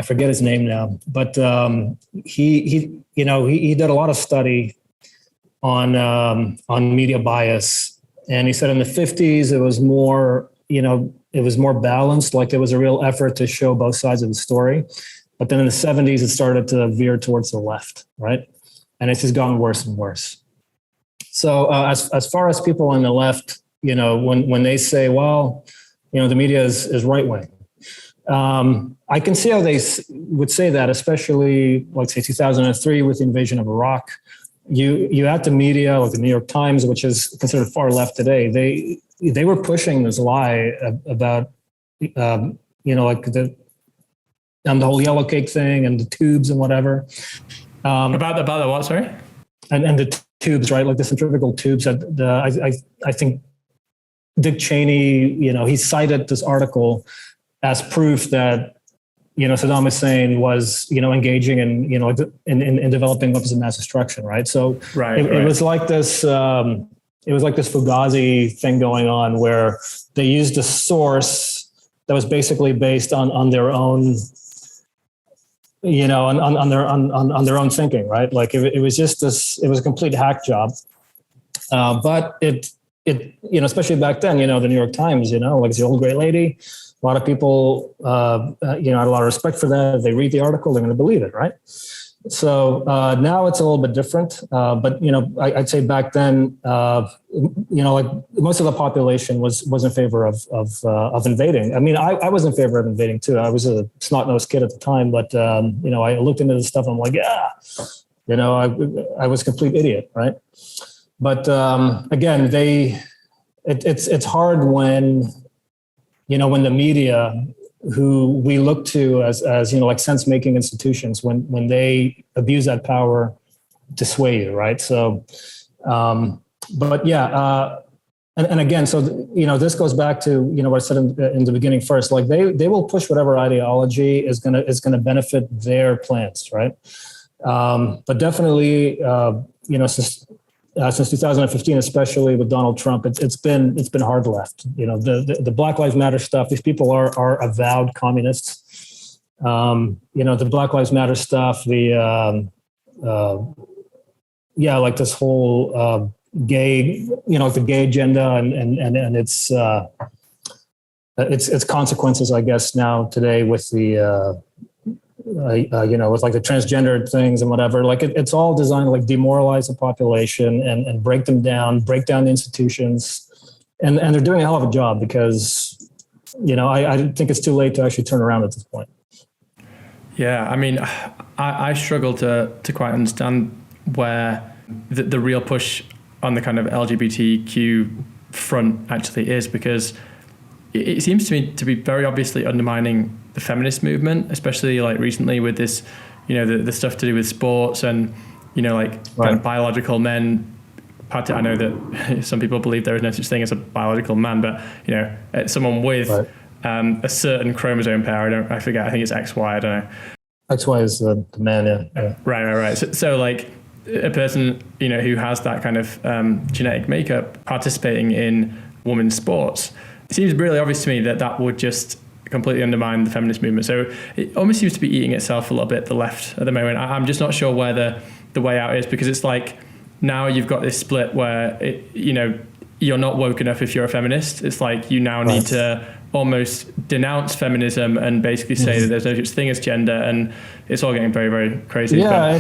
I forget his name now, but he did a lot of study on media bias, and he said in the 50s it was more balanced, like there was a real effort to show both sides of the story, but then in the 70s it started to veer towards the left, right, and it's just gotten worse and worse. So as far as people on the left, when they say, well, the media is right wing. I can see how they would say that, especially like say 2003 with the invasion of Iraq. You had the media, like the New York Times, which is considered far left today. They were pushing this lie about like the whole yellow cake thing and the tubes and whatever. About the what? Sorry. And the tubes, right? Like the centrifugal tubes. I think Dick Cheney, he cited this article as proof that, Saddam Hussein was, engaging in developing weapons of mass destruction. Right. So it was like this, Fugazi thing going on where they used a source that was basically based on their own, on their own thinking. Right. Like it was just this, it was a complete hack job. But it, especially back then, the New York Times, like the old great lady, a lot of people, had a lot of respect for that. If they read the article, they're going to believe it, right? So now it's a little bit different. But I'd say back then, like most of the population was in favor of invading. I mean, I was in favor of invading too. I was a snot-nosed kid at the time, but I looked into this stuff. And I'm like, yeah, I was a complete idiot, right? But again, it's hard when when the media, who we look to as like sense-making institutions, when they abuse that power to sway you, right? So, but yeah, and again, so this goes back to what I said in the beginning first. Like they will push whatever ideology is gonna benefit their plans, right? But definitely, since 2015, especially with Donald Trump, it's been hard left. You know, the Black Lives Matter stuff. These people are avowed communists. You know, the Black Lives Matter stuff. Like this whole gay, you know, the gay agenda and its consequences, I guess, now today with the you know, with like the transgendered things and whatever. Like it's all designed to like demoralize the population and break them down, break down the institutions, and they're doing a hell of a job because, you know, I think it's too late to actually turn around at this point. Yeah, I mean, I struggle to quite understand where the real push on the kind of LGBTQ front actually is, because it seems to me to be very obviously undermining the feminist movement, especially like recently with this, you know, the stuff to do with sports and, you know, like kind of biological men. I know that some people believe there is no such thing as a biological man, but, you know, someone with a certain chromosome pair, I forget, I think it's XY, I don't know. XY is the man, yeah. Right. So like a person, you know, who has that kind of genetic makeup participating in women's sports, it seems really obvious to me that would just completely undermine the feminist movement. So it almost seems to be eating itself a little bit, the left at the moment. I'm just not sure where the way out is, because it's like now you've got this split where, you know, you're not woke enough if you're a feminist. It's like you now need to almost denounce feminism and basically say that there's no such thing as gender, and it's all getting very, very crazy. No, I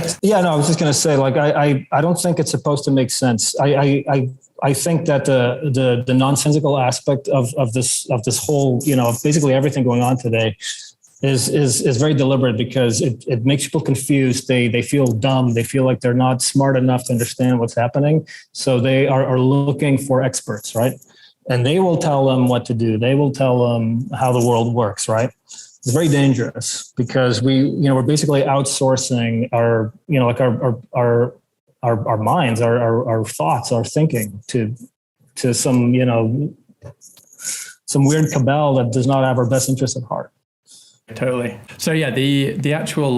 was just going to say, like, I don't think it's supposed to make sense. I think that the nonsensical aspect of this whole, you know, basically everything going on today is very deliberate, because it makes people confused. They feel dumb. They feel like they're not smart enough to understand what's happening. So they are looking for experts, right? And they will tell them what to do. They will tell them how the world works, right? It's very dangerous, because we're basically outsourcing our, you know, like our minds, our thoughts, our thinking to some, you know, some weird cabal that does not have our best interests at heart. Totally. So yeah, the actual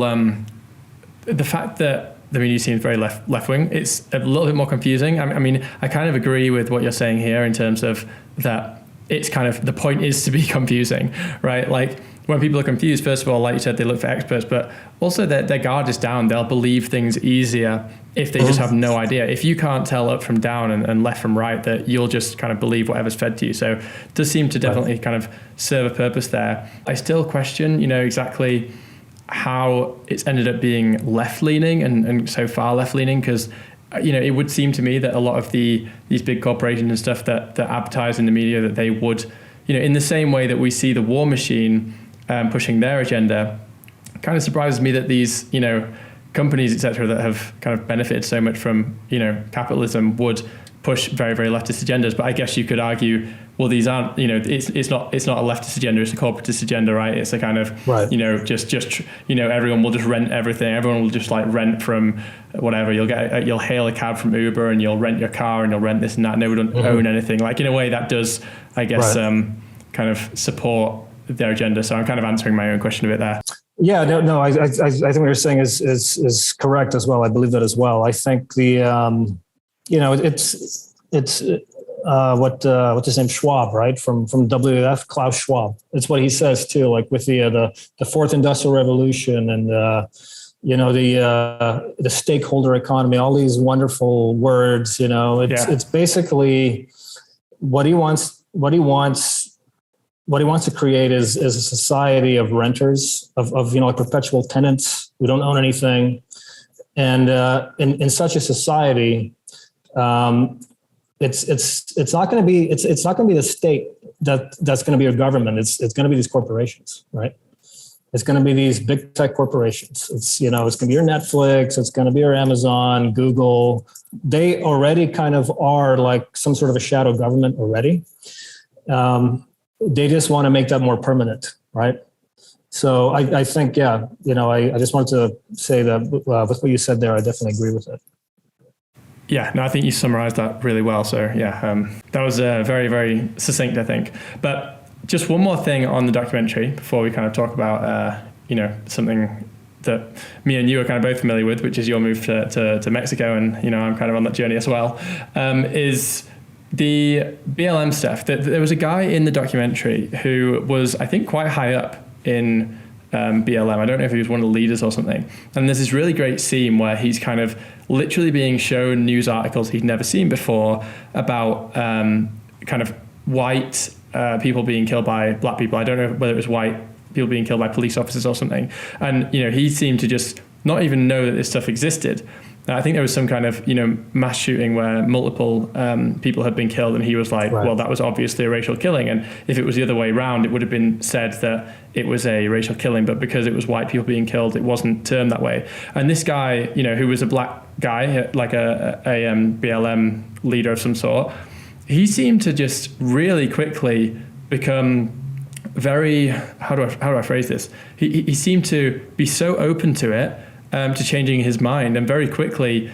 the fact that the media seems very left wing, it's a little bit more confusing. I mean, I kind of agree with what you're saying here in terms of that. It's kind of, the point is to be confusing, right? Like when people are confused, first of all, like you said, they look for experts, but also their guard is down. They'll believe things easier if they just have no idea. If you can't tell up from down and left from right, that you'll just kind of believe whatever's fed to you. So it does seem to definitely kind of serve a purpose there. I still question, you know, exactly how it's ended up being left-leaning and so far left-leaning, because, you know, it would seem to me that a lot of these big corporations and stuff that advertise in the media, that they would, you know, in the same way that we see the war machine pushing their agenda, kind of surprises me that these, you know, companies, etc., that have kind of benefited so much from, you know, capitalism would push very, very leftist agendas. But I guess you could argue, well, these aren't, you know, it's not a leftist agenda, it's a corporatist agenda, right? It's a kind of, you know, just you know, everyone will just rent everything. Everyone will just like rent from whatever. You'll hail a cab from Uber, and you'll rent your car, and you'll rent this and that. Nobody don't own anything. Like in a way that does, I guess, kind of support their agenda. So I'm kind of answering my own question a bit there. Yeah, no. I think what you're saying is correct as well. I believe that as well. I think the you know, it's what's his name, Schwab, right? From WF, Klaus Schwab. It's what he says too. Like with the fourth industrial revolution and you know, the stakeholder economy, all these wonderful words. You know, it's basically what he wants to create is a society of renters, of you know, like perpetual tenants who don't own anything, and in such a society. It's not going to be the state that's going to be your government. It's going to be these corporations, right? It's going to be these big tech corporations. It's, you know, it's going to be your Netflix. It's going to be your Amazon, Google. They already kind of are like some sort of a shadow government already. They just want to make that more permanent, right? So I think, yeah, you know, I just wanted to say that with what you said there, I definitely agree with it. Yeah, no, I think you summarized that really well. So yeah, that was very, very succinct, I think. But just one more thing on the documentary before we kind of talk about, you know, something that me and you are kind of both familiar with, which is your move to Mexico, and I'm kind of on that journey as well, is the BLM stuff. There was a guy in the documentary who was, I think, quite high up in BLM. I don't know if he was one of the leaders or something. And there's this really great scene where he's kind of literally being shown news articles he'd never seen before about kind of white people being killed by black people. I don't know whether it was white people being killed by police officers or something. And, he seemed to just not even know that this stuff existed. I think there was some kind of, mass shooting where multiple people had been killed, and he was like, right. Well, that was obviously a racial killing. And if it was the other way around, it would have been said that it was a racial killing, but because it was white people being killed, it wasn't termed that way. And this guy, who was a black guy, like a BLM leader of some sort, he seemed to just really quickly become very, how do I phrase this? He seemed to be so open to it, to changing his mind, and very quickly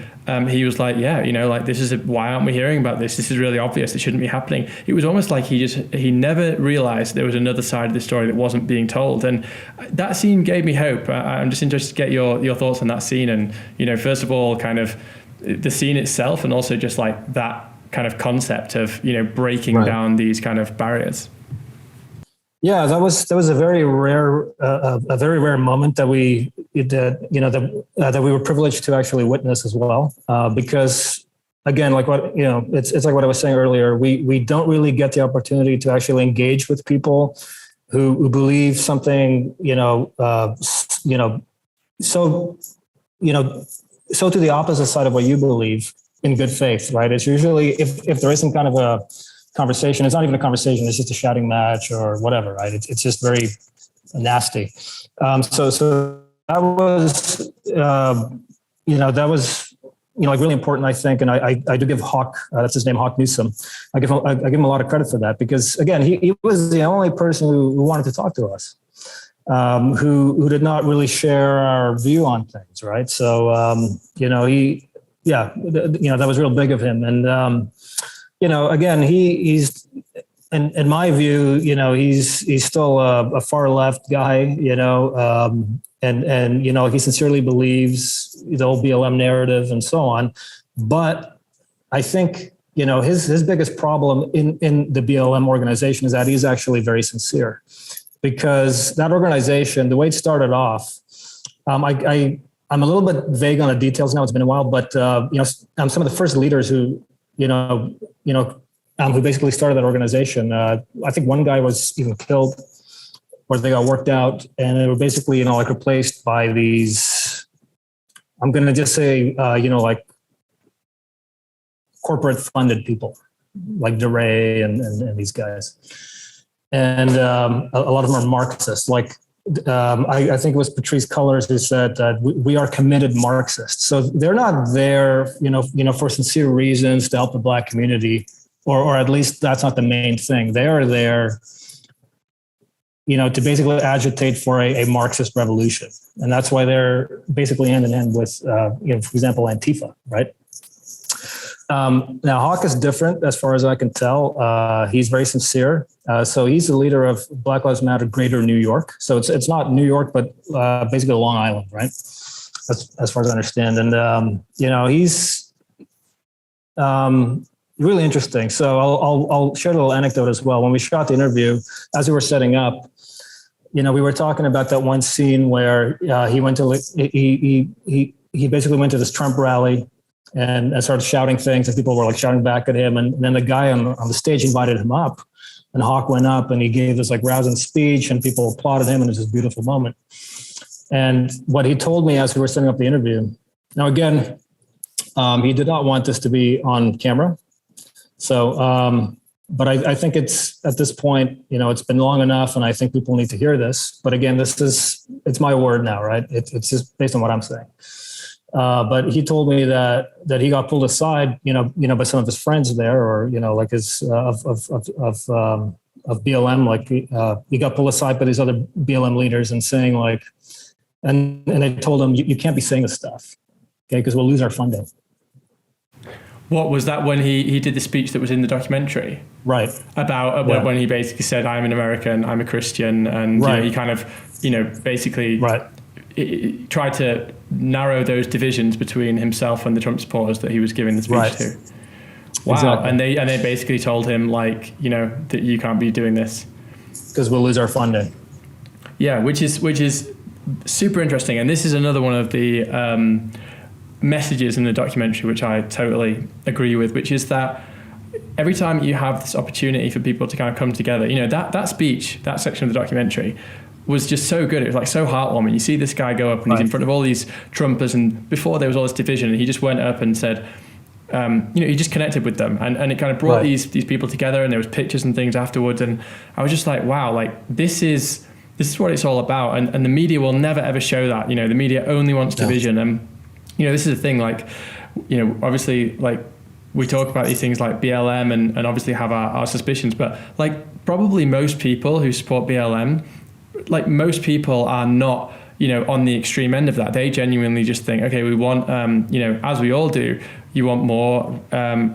he was like, this is why aren't we hearing about this? This is really obvious. It shouldn't be happening. It was almost like he never realized there was another side of the story that wasn't being told, and that scene gave me hope. I'm just interested to get your thoughts on that scene, and first of all, kind of the scene itself, and also just like that kind of concept of breaking right. down these kind of barriers. Yeah, that was a very rare moment that we were privileged to actually witness as well. Because again, like what it's like what I was saying earlier. We don't really get the opportunity to actually engage with people who believe something so to the opposite side of what you believe in good faith, right? It's usually if there isn't kind of a conversation, it's not even a conversation, it's just a shouting match or whatever, right? It's just very nasty. So that was like really important, I think. And I do give Hawk, that's his name, Hawk Newsom. I give him a lot of credit for that, because again, he was the only person who wanted to talk to us, who did not really share our view on things, right? So, that was real big of him. And, again, he's in my view, he's still a far left guy, and he sincerely believes the whole BLM narrative and so on. But I think, his biggest problem in the BLM organization is that he's actually very sincere, because that organization, the way it started off, I'm a little bit vague on the details now. It's been a while, but some of the first leaders who who basically started that organization. I think one guy was even killed, or they got worked out, and they were basically, like replaced by these, I'm going to just say, like corporate funded people like DeRay and these guys. And a lot of them are Marxists. Like, I think it was Patrice Cullors who said that we are committed Marxists. So they're not there, for sincere reasons to help the Black community, or at least that's not the main thing. They are there, to basically agitate for a Marxist revolution. And that's why they're basically hand in hand with, for example, Antifa, right? Now, Hawk is different as far as I can tell. He's very sincere. So he's the leader of Black Lives Matter Greater New York. So it's not New York, but basically Long Island, right? As far as I understand. And, he's really interesting. So I'll share a little anecdote as well. When we shot the interview, as we were setting up, we were talking about that one scene where he went to, he basically went to this Trump rally and started shouting things, and people were like shouting back at him. And then the guy on the stage invited him up, and Hawk went up and he gave this like rousing speech, and people applauded him, and it was this beautiful moment. And what he told me as we were setting up the interview, now again, he did not want this to be on camera. So, but I think it's at this point, it's been long enough, and I think people need to hear this. But again, it's my word now, right? It's just based on what I'm saying. But he told me that he got pulled aside, by some of his friends there, or like his of BLM, like he got pulled aside by these other BLM leaders and saying like, and they told him you can't be saying this stuff, okay, because we'll lose our funding. What was that when he did the speech that was in the documentary? Right. About when he basically said, I'm an American, I'm a Christian, and right. He kind of, basically. Right. tried to narrow those divisions between himself and the Trump supporters that he was giving the speech to. Wow. Exactly. And they basically told him, like, you know, that you can't be doing this because we'll lose our funding. Yeah, which is super interesting. And this is another one of the messages in the documentary, which I totally agree with, which is that every time you have this opportunity for people to kind of come together, you know, that speech, that section of the documentary was just so good. It was like so heartwarming. You see this guy go up and he's in front of all these Trumpers, and before there was all this division, and he just went up and said, you know, he just connected with them, and it kind of brought these people together, and there was pictures and things afterwards, and I was just like, wow, like this is what it's all about, and the media will never ever show that. You know, the media only wants division, and you know, this is the thing, like, you know, obviously, like, we talk about these things like BLM and obviously have our suspicions, but like probably most people who support BLM, like most people are not, you know, on the extreme end of that. They genuinely just think, okay, we want, you know, as we all do, you want more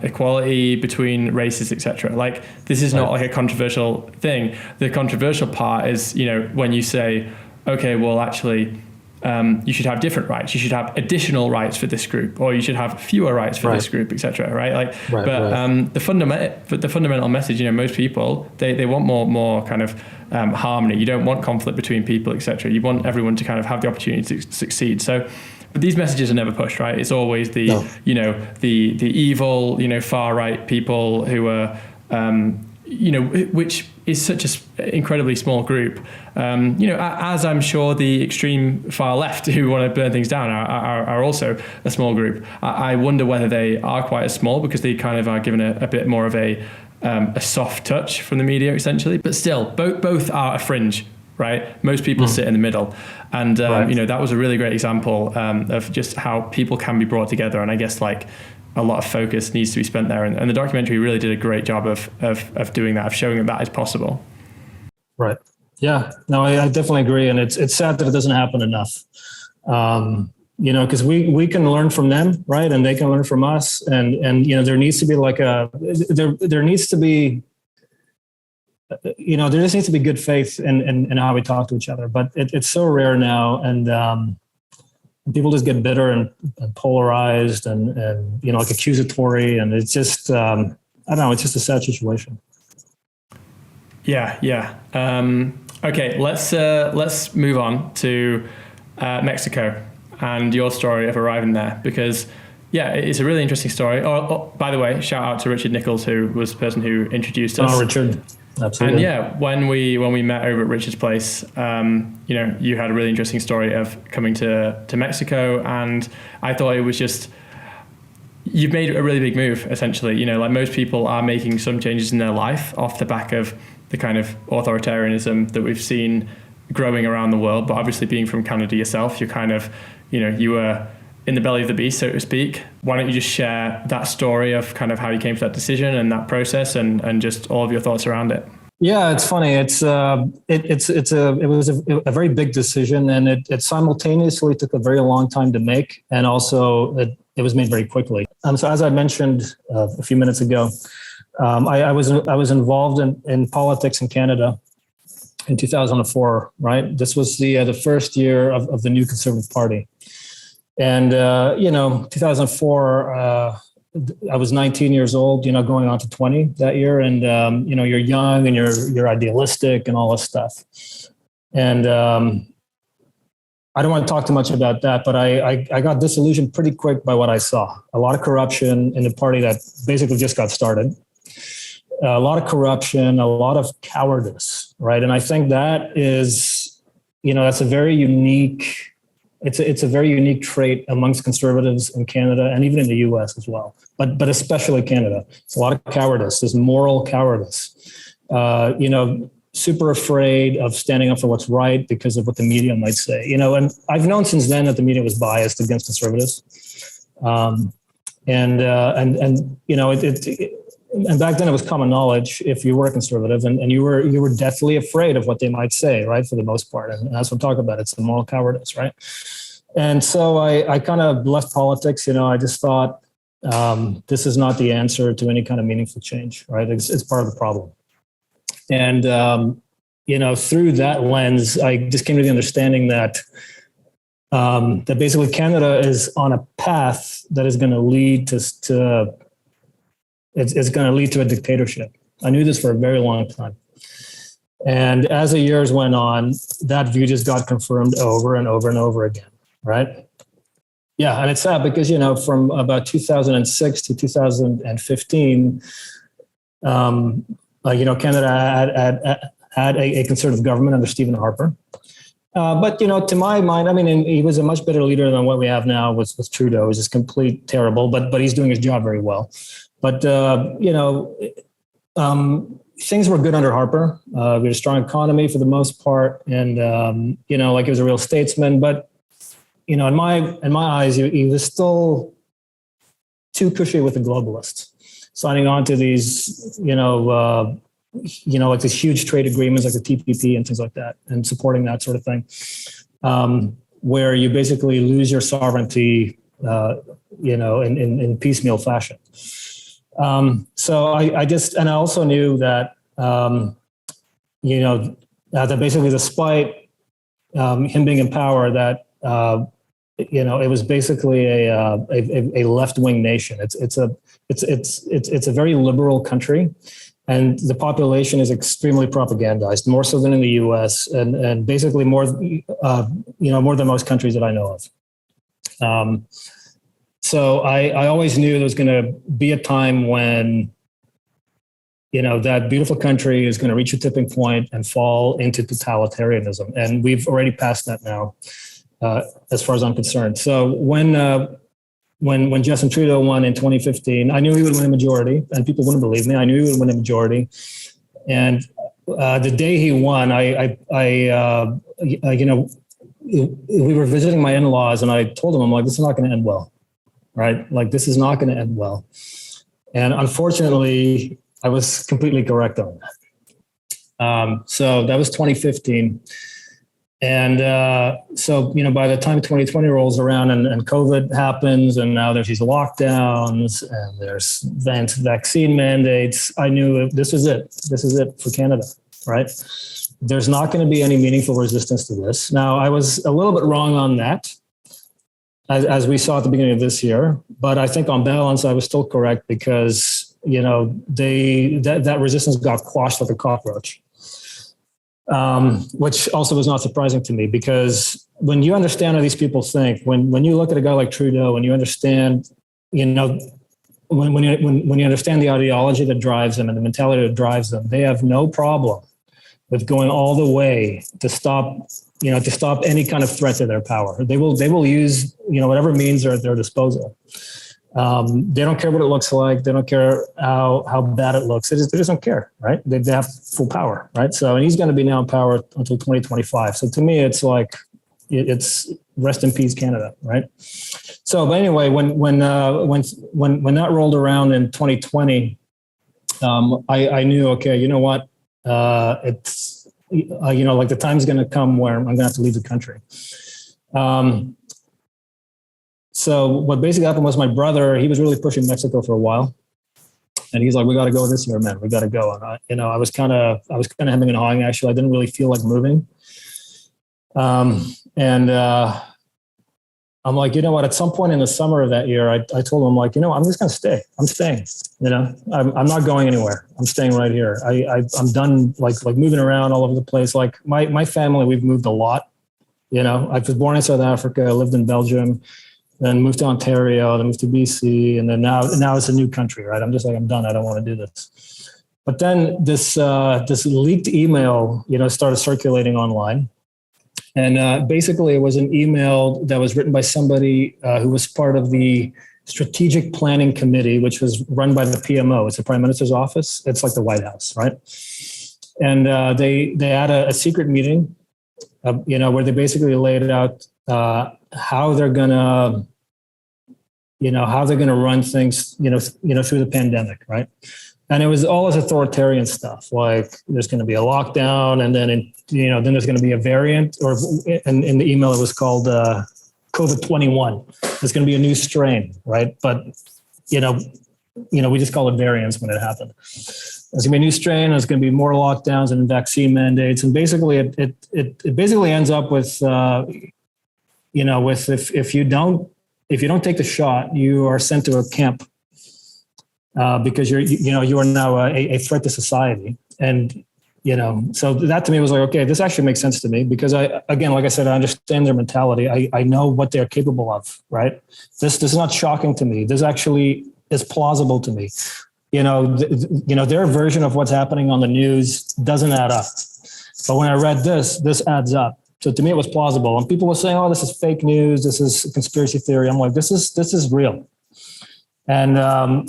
equality between races, etc. Like, this is not like a controversial thing. The controversial part is, you know, when you say, okay, well, actually, you should have different rights. You should have additional rights for this group, or you should have fewer rights for this group, etc. Right? Like, the fundamental message, you know, most people they want more kind of harmony. You don't want conflict between people, etc. You want everyone to kind of have the opportunity to succeed. So, but these messages are never pushed, right? It's always you know, the evil, you know, far right people who are you know, which is such an incredibly small group. You know, as I'm sure the extreme far left who want to burn things down are also a small group. I wonder whether they are quite as small because they kind of are given a bit more of a soft touch from the media, essentially. But still, both are a fringe, right? Most people sit in the middle. And, you know, that was a really great example of just how people can be brought together. And I guess, like, a lot of focus needs to be spent there. And the documentary really did a great job of doing that, of showing that is possible. Right. Yeah, no, I definitely agree. And it's sad that it doesn't happen enough. You know, because we can learn from them, right? And they can learn from us. And you know, there needs to be like there needs to be, you know, there just needs to be good faith in how we talk to each other. But it's so rare now. And people just get bitter and polarized and, you know, like accusatory. And it's just, I don't know, it's just a sad situation. Yeah. Okay, let's move on to Mexico and your story of arriving there, because it's a really interesting story. Oh, by the way, shout out to Richard Nichols, who was the person who introduced us. Oh, Richard. Absolutely. And when we met over at Richard's place, you know, you had a really interesting story of coming to Mexico, and I thought it was just, you've made a really big move, essentially. You know, like most people are making some changes in their life off the back of the kind of authoritarianism that we've seen growing around the world. But obviously, being from Canada yourself, you're kind of, you know, you were in the belly of the beast, so to speak. Why don't you just share that story of kind of how you came to that decision and that process, and just all of your thoughts around it? Yeah, it's funny. It was a very big decision, and it simultaneously took a very long time to make, and also it was made very quickly. So as I mentioned a few minutes ago, I was involved in politics in Canada in 2004. Right, this was the first year of the new Conservative Party. And, you know, 2004, I was 19 years old, you know, going on to 20 that year. And, you know, you're young and you're idealistic and all this stuff. And I don't want to talk too much about that, but I got disillusioned pretty quick by what I saw. A lot of corruption in the party that basically just got started. A lot of corruption, a lot of cowardice, right? And I think that is, you know, that's a very unique... It's a very unique trait amongst conservatives in Canada and even in the US as well, but especially Canada. It's a lot of cowardice, this moral cowardice. You know, super afraid of standing up for what's right because of what the media might say. You know, and I've known since then that the media was biased against conservatives. And you know, and back then it was common knowledge if you were a conservative and you were deathly afraid of what they might say, right? For the most part. And that's what I'm talking about. It's the moral cowardice, right? And so I kind of left politics. You know, I just thought this is not the answer to any kind of meaningful change, right? It's part of the problem. And, you know, through that lens, I just came to the understanding that that basically Canada is on a path that is going to lead to it's going to lead to a dictatorship. I knew this for a very long time. And as the years went on, that view just got confirmed over and over and over again, right? Yeah, and it's sad because, from about 2006 to 2015, Canada had a conservative government under Stephen Harper. But, to my mind, I mean, he was a much better leader than what we have now with Trudeau. He's just complete terrible, but he's doing his job very well. But, things were good under Harper. We had a strong economy for the most part. And, he was a real statesman. But, in my eyes, he was still too cushy with the globalists, signing on to these, like these huge trade agreements like the TPP and things like that, and supporting that sort of thing, where you basically lose your sovereignty, in piecemeal fashion. So I also knew that, that basically despite him being in power, that, it was basically a left-wing nation. It's a very liberal country, and the population is extremely propagandized, more so than in the U.S. and basically more than most countries that I know of. So I always knew there was going to be a time when, that beautiful country is going to reach a tipping point and fall into totalitarianism, and we've already passed that now. As far as I'm concerned. So when Justin Trudeau won in 2015, I knew he would win a majority, and people wouldn't believe me. I knew he would win a majority. And the day he won, we were visiting my in-laws, and I told them, I'm like, this is not going to end well, right? Like, this is not going to end well. And unfortunately, I was completely correct on that. So that was 2015. And so, by the time 2020 rolls around and COVID happens, and now there's these lockdowns and there's vaccine mandates, I knew this is it. This is it for Canada, right? There's not going to be any meaningful resistance to this. Now, I was a little bit wrong on that, as we saw at the beginning of this year. But I think on balance, I was still correct because, that resistance got quashed like a cockroach. Which also was not surprising to me, because when you understand how these people think, when you look at a guy like Trudeau and you understand, when you understand the ideology that drives them and the mentality that drives them, they have no problem with going all the way to stop any kind of threat to their power. They will use, whatever means are at their disposal. They don't care what it looks like. They don't care how bad it looks. They just don't care, right? They have full power, right? So, and he's going to be now in power until 2025. So to me, it's like, it's rest in peace, Canada, right? So, but anyway, when that rolled around in 2020, I knew, okay, you know what? It's, like the time's going to come where I'm going to have to leave the country. So what basically happened was my brother, he was really pushing Mexico for a while, and he's like, "We got to go this year, man. We got to go." And I was kind of hemming and hawing. Actually, I didn't really feel like moving. I'm like, you know what? At some point in the summer of that year, I told him, like, I'm just going to stay. I'm staying. I'm not going anywhere. I'm staying right here. I'm done like moving around all over the place. Like my family, we've moved a lot. I was born in South Africa. I lived in Belgium. Then moved to Ontario, then moved to BC, and then now it's a new country, right? I'm just like, I'm done. I don't want to do this. But then this leaked email, started circulating online, and basically it was an email that was written by somebody who was part of the Strategic Planning Committee, which was run by the PMO. It's the Prime Minister's office. It's like the White House, right? And they had a secret meeting, where they basically laid out how they're gonna run things, through the pandemic, right? And it was all this authoritarian stuff, like there's going to be a lockdown, and then then there's going to be a variant, or in the email it was called COVID-21. There's going to be a new strain, right? But we just call it variants when it happened. There's going to be a new strain. There's going to be more lockdowns and vaccine mandates, and basically it basically ends up with with if you don't take the shot, you are sent to a camp because you are now a threat to society. And so that to me was like, okay, this actually makes sense to me because again, like I said, I understand their mentality. I know what they're capable of, right? This is not shocking to me. This actually is plausible to me. Their version of what's happening on the news doesn't add up. But when I read this adds up. So to me, it was plausible. And people were saying, "Oh, this is fake news. This is conspiracy theory." I'm like, this is real. And and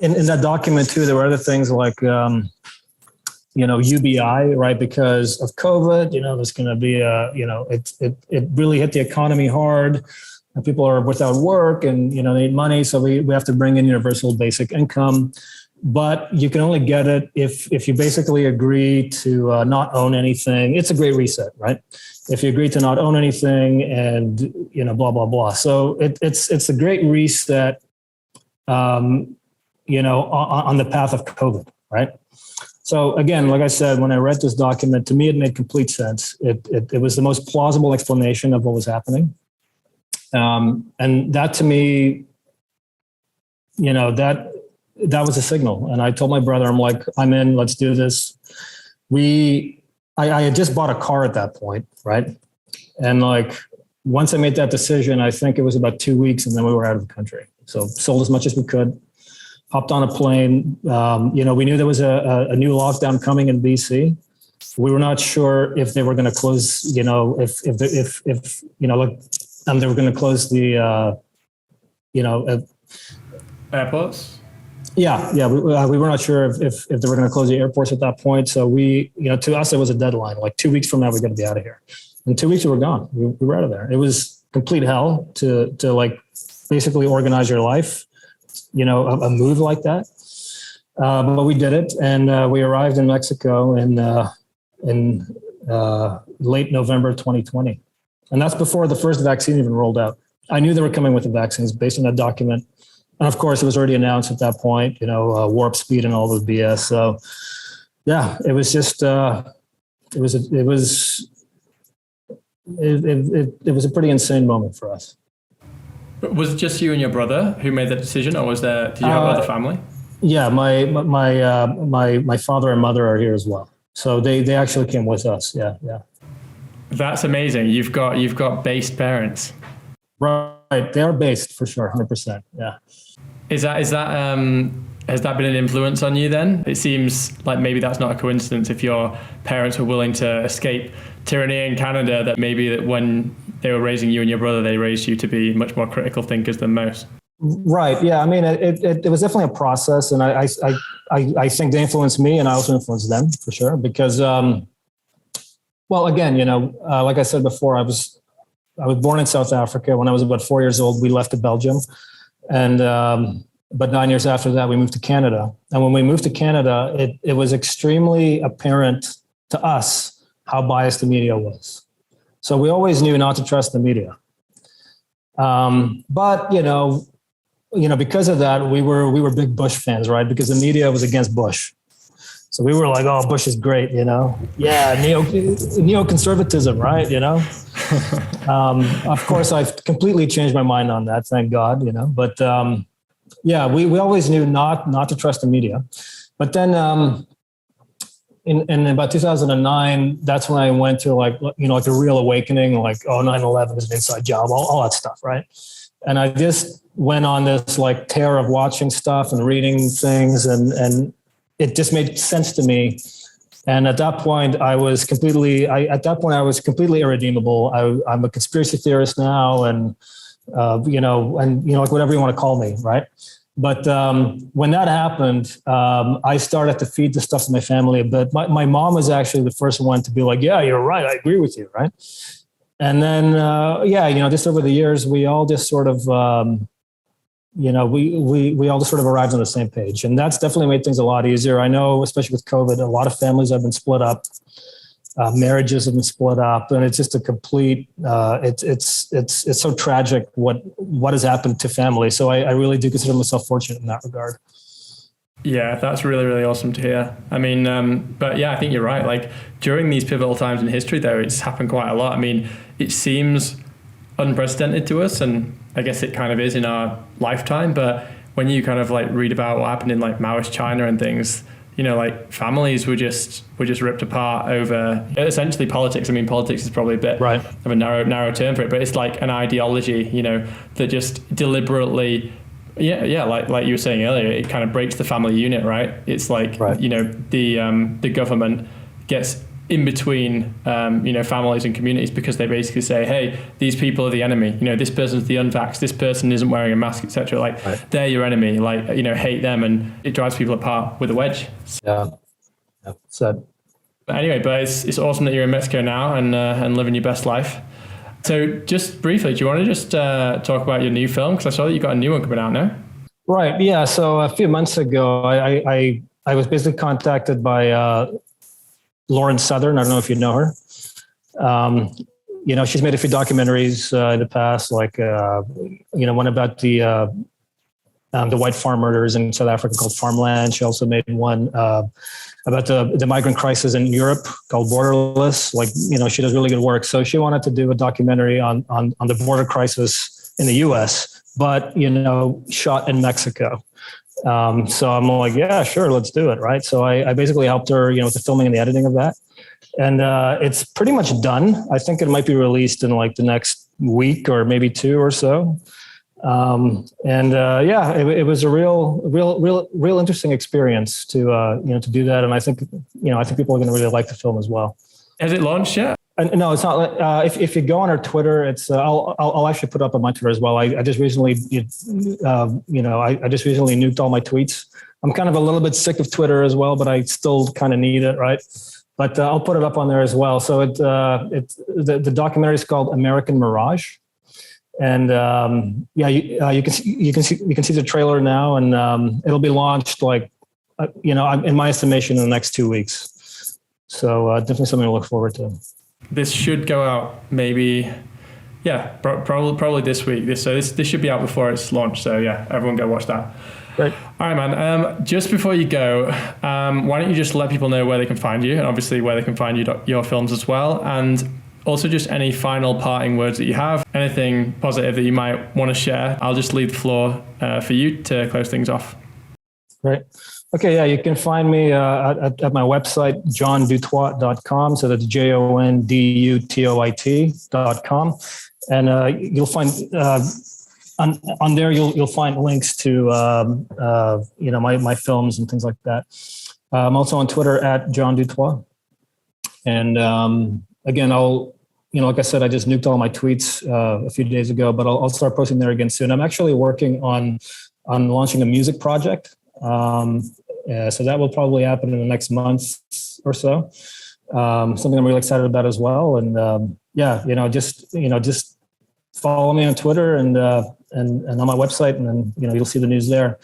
in that document too, there were other things like UBI, right? Because of COVID, there's going to be it really hit the economy hard. And people are without work, and they need money, so we have to bring in universal basic income. But you can only get it if you basically agree to not own anything. It's a great reset, right? If you agree to not own anything and, blah, blah, blah. So it's a great reset, on the path of COVID, right? So again, like I said, when I read this document, to me, it made complete sense. It was the most plausible explanation of what was happening. And that to me, that was a signal. And I told my brother, I'm like, I'm in, let's do this. I had just bought a car at that point, right? And like, once I made that decision, I think it was about 2 weeks and then we were out of the country. So sold as much as we could, hopped on a plane. We knew there was a new lockdown coming in BC. We were not sure if they were going to close, if they were going to close the, airports. Yeah. We were not sure if they were going to close the airports at that point. So to us, it was a deadline. Like 2 weeks from now, we're going to be out of here. In 2 weeks, we were gone. We were out of there. It was complete hell to like basically organize your life, a move like that. But we did it, and we arrived in Mexico in late November 2020, and that's before the first vaccine even rolled out. I knew they were coming with the vaccines based on that document. And of course, it was already announced at that point, warp speed and all the BS. So, yeah, it was just it was a pretty insane moment for us. Was it just you and your brother who made that decision, or did you have other family? Yeah, my father and mother are here as well, so they actually came with us. Yeah. That's amazing. You've got based parents. Right, they are based for sure, 100%. Yeah. Is that has that been an influence on you then? It seems like maybe that's not a coincidence if your parents were willing to escape tyranny in Canada, that maybe that when they were raising you and your brother, they raised you to be much more critical thinkers than most. Right. Yeah. I mean, it was definitely a process, and I think they influenced me, and I also influenced them for sure. Because, well, again, like I said before, I was born in South Africa. When I was about 4 years old, we left to Belgium. And, but 9 years after that, we moved to Canada. And when we moved to Canada, it was extremely apparent to us how biased the media was. So we always knew not to trust the media. But, because of that, we were big Bush fans, right? Because the media was against Bush. So we were like, oh, Bush is great, Yeah, neoconservatism, right? Of course, I've completely changed my mind on that, thank God, But yeah, we always knew not to trust the media. But then in about 2009, that's when I went to like a real awakening, like, oh, 9/11 is an inside job, all that stuff, right? And I just went on this like tear of watching stuff and reading things, and it just made sense to me. And at that point, I was completely irredeemable. I'm a conspiracy theorist now, and like whatever you want to call me, right? But when that happened, I started to feed the stuff to my family a bit. My mom was actually the first one to be like, "Yeah, you're right. I agree with you," right? And then, just over the years, we all just sort of, we all just sort of arrived on the same page, and that's definitely made things a lot easier. I know, especially with COVID, a lot of families have been split up, marriages have been split up, and it's just a complete. It's so tragic what has happened to families. So I really do consider myself fortunate in that regard. Yeah, that's really, really awesome to hear. I mean, but yeah, I think you're right. Like during these pivotal times in history, though, it's happened quite a lot. I mean, it seems unprecedented to us, and I guess it kind of is in our lifetime. But when you kind of like read about what happened in like Maoist China and things, like families were just ripped apart over essentially politics. I mean, politics is probably a bit of a narrow term for it, but it's like an ideology, that just deliberately, like you were saying earlier, it kind of breaks the family unit, right? It's like, the government gets in between, families and communities, because they basically say, hey, these people are the enemy. This person's the unvaxxed, this person isn't wearing a mask, etc. Like, they're your enemy. Like, hate them, and it drives people apart with a wedge. Yeah. Sad. Anyway, but it's awesome that you're in Mexico now and living your best life. So, just briefly, do you want to just talk about your new film? Because I saw that you got a new one coming out now. Right. Yeah. So a few months ago, I was basically contacted by Lauren Southern. I don't know if you know her. She's made a few documentaries in the past, like one about the white farm murders in South Africa called Farmland. She also made one about the migrant crisis in Europe called Borderless. Like, she does really good work. So she wanted to do a documentary on the border crisis in the U.S., but shot in Mexico. So I'm like, yeah, sure, let's do it. Right. So I basically helped her, with the filming and the editing of that. And it's pretty much done. I think it might be released in like the next week or maybe two or so. It was a real interesting experience to do that. And I think people are going to really like the film as well. Has it launched yet? No, it's not. If you go on our Twitter, it's I'll actually put it up on my Twitter as well. I just recently, I just recently nuked all my tweets. I'm kind of a little bit sick of Twitter as well, but I still kind of need it, right? But I'll put it up on there as well. So the documentary is called American Mirage, and you can see the trailer now, and it'll be launched in my estimation in the next 2 weeks. So definitely something to look forward to. This should go out maybe, probably this week. This should be out before it's launched. So yeah, everyone go watch that. Great. All right, man. Just before you go, why don't you just let people know where they can find you, and obviously where they can find your films as well, and also just any final parting words that you have, anything positive that you might want to share. I'll just leave the floor for you to close things off. Great. Okay, yeah, you can find me at my website, jondutoit.com. So that's JONDUTOIT.com. And you'll find on there you'll find links to my films and things like that. I'm also on Twitter at Jon Du Toit. And again, like I said, I just nuked all my tweets a few days ago, but I'll start posting there again soon. I'm actually working on launching a music project. So that will probably happen in the next month or so. Something I'm really excited about as well. And just follow me on Twitter and on my website, and then you'll see the news there.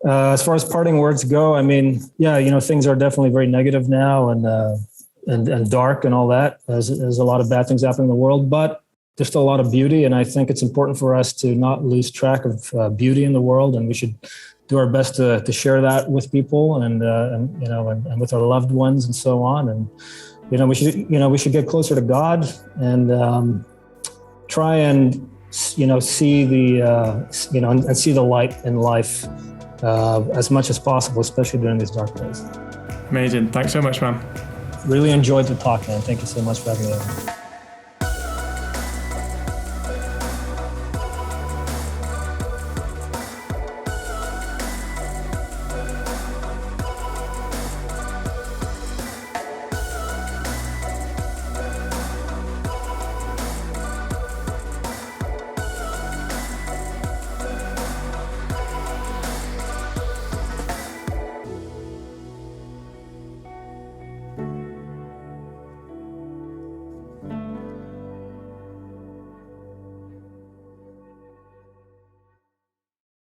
As far as parting words go, I mean, things are definitely very negative now and dark and all that. There's a lot of bad things happening in the world, but there's still a lot of beauty, and I think it's important for us to not lose track of beauty in the world, and we should do our best to share that with people and with our loved ones and so on. And we should get closer to God and try and see the and see the light in life as much as possible, especially during these dark days. Amazing. Thanks so much, man. Really enjoyed the talk, man. Thank you so much for having me on.